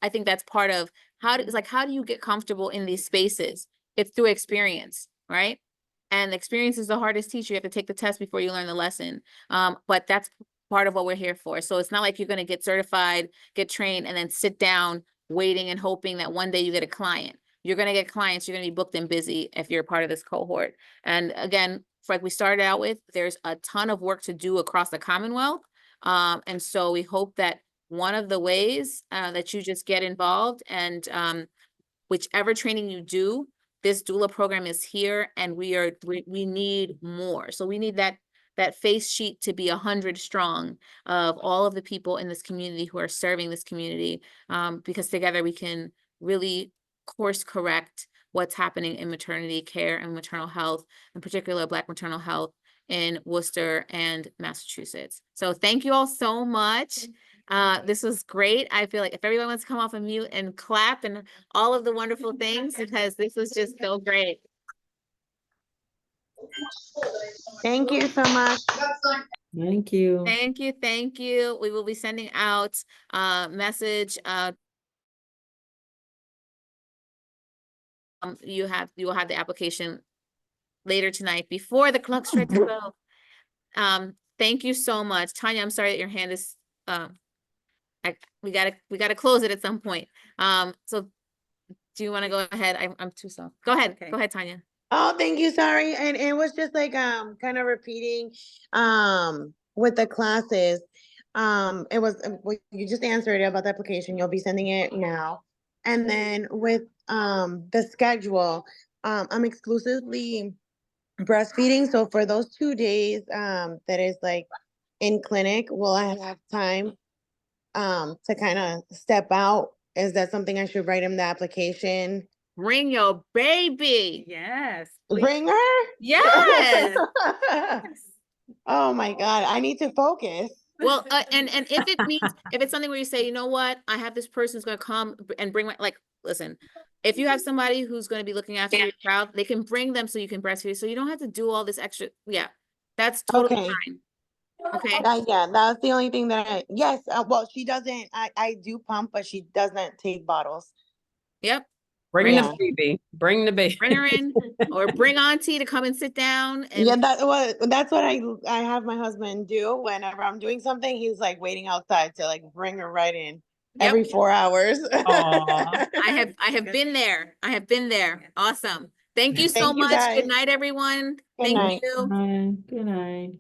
I think that's part of how do you get comfortable in these spaces? It's through experience, right? And experience is the hardest teacher. You have to take the test before you learn the lesson. But that's part of what we're here for. So it's not like you're going to get certified, get trained, and then sit down waiting and hoping that one day you get a client. You're going to get clients. You're going to be booked and busy if you're part of this cohort. And again, like we started out with, there's a ton of work to do across the Commonwealth. And so we hope that one of the ways that you just get involved, and whichever training you do, this doula program is here, and we need more. So we need that face sheet to be 100 strong of all of the people in this community who are serving this community, because together we can really course correct what's happening in maternity care and maternal health, in particular Black maternal health, in Worcester and Massachusetts. So thank you all so much. This was great. I feel like if everyone wants to come off of mute and clap and all of the wonderful things, because this was just so great. Thank you so much. Thank you. Thank you. Thank you. We will be sending out a message. You will have the application later tonight before the clock strikes 12. Thank you so much. Tanya, I'm sorry that your hand is, we gotta close it at some point. So do you want to go ahead? I'm too soft. Go ahead. Okay. Go ahead, Tanya. Oh, thank you. Sorry. And it was just like kind of repeating with the classes. It was you just answered about the application. You'll be sending it now. And then with the schedule, I'm exclusively breastfeeding. So for those 2 days that is like in clinic, will I have time to kind of step out? Is that something I should write in the application? Bring your baby. Yes. Bring her? Yes. Oh my God, I need to focus. Well, and if it means, if it's something where you say, you know what, I have this person who's going to come and bring my, like, listen, if you have somebody who's going to be looking after your child, they can bring them so you can breastfeed. So you don't have to do all this extra. Yeah, that's totally fine. Okay. Yeah, that's the only thing that yes, well, she doesn't, I do pump, but she doesn't take bottles. Yep. Bring Yeah. the baby. Bring the baby. Bring her in, or bring auntie to come and sit down. And Yeah, that's what I have my husband do whenever I'm doing something. He's like waiting outside to like bring her right in every 4 hours. I have been there. I have been there. Awesome. Thank you so Thank you, much. guys. Good night, everyone. Good Thank night. you. Bye. Good night.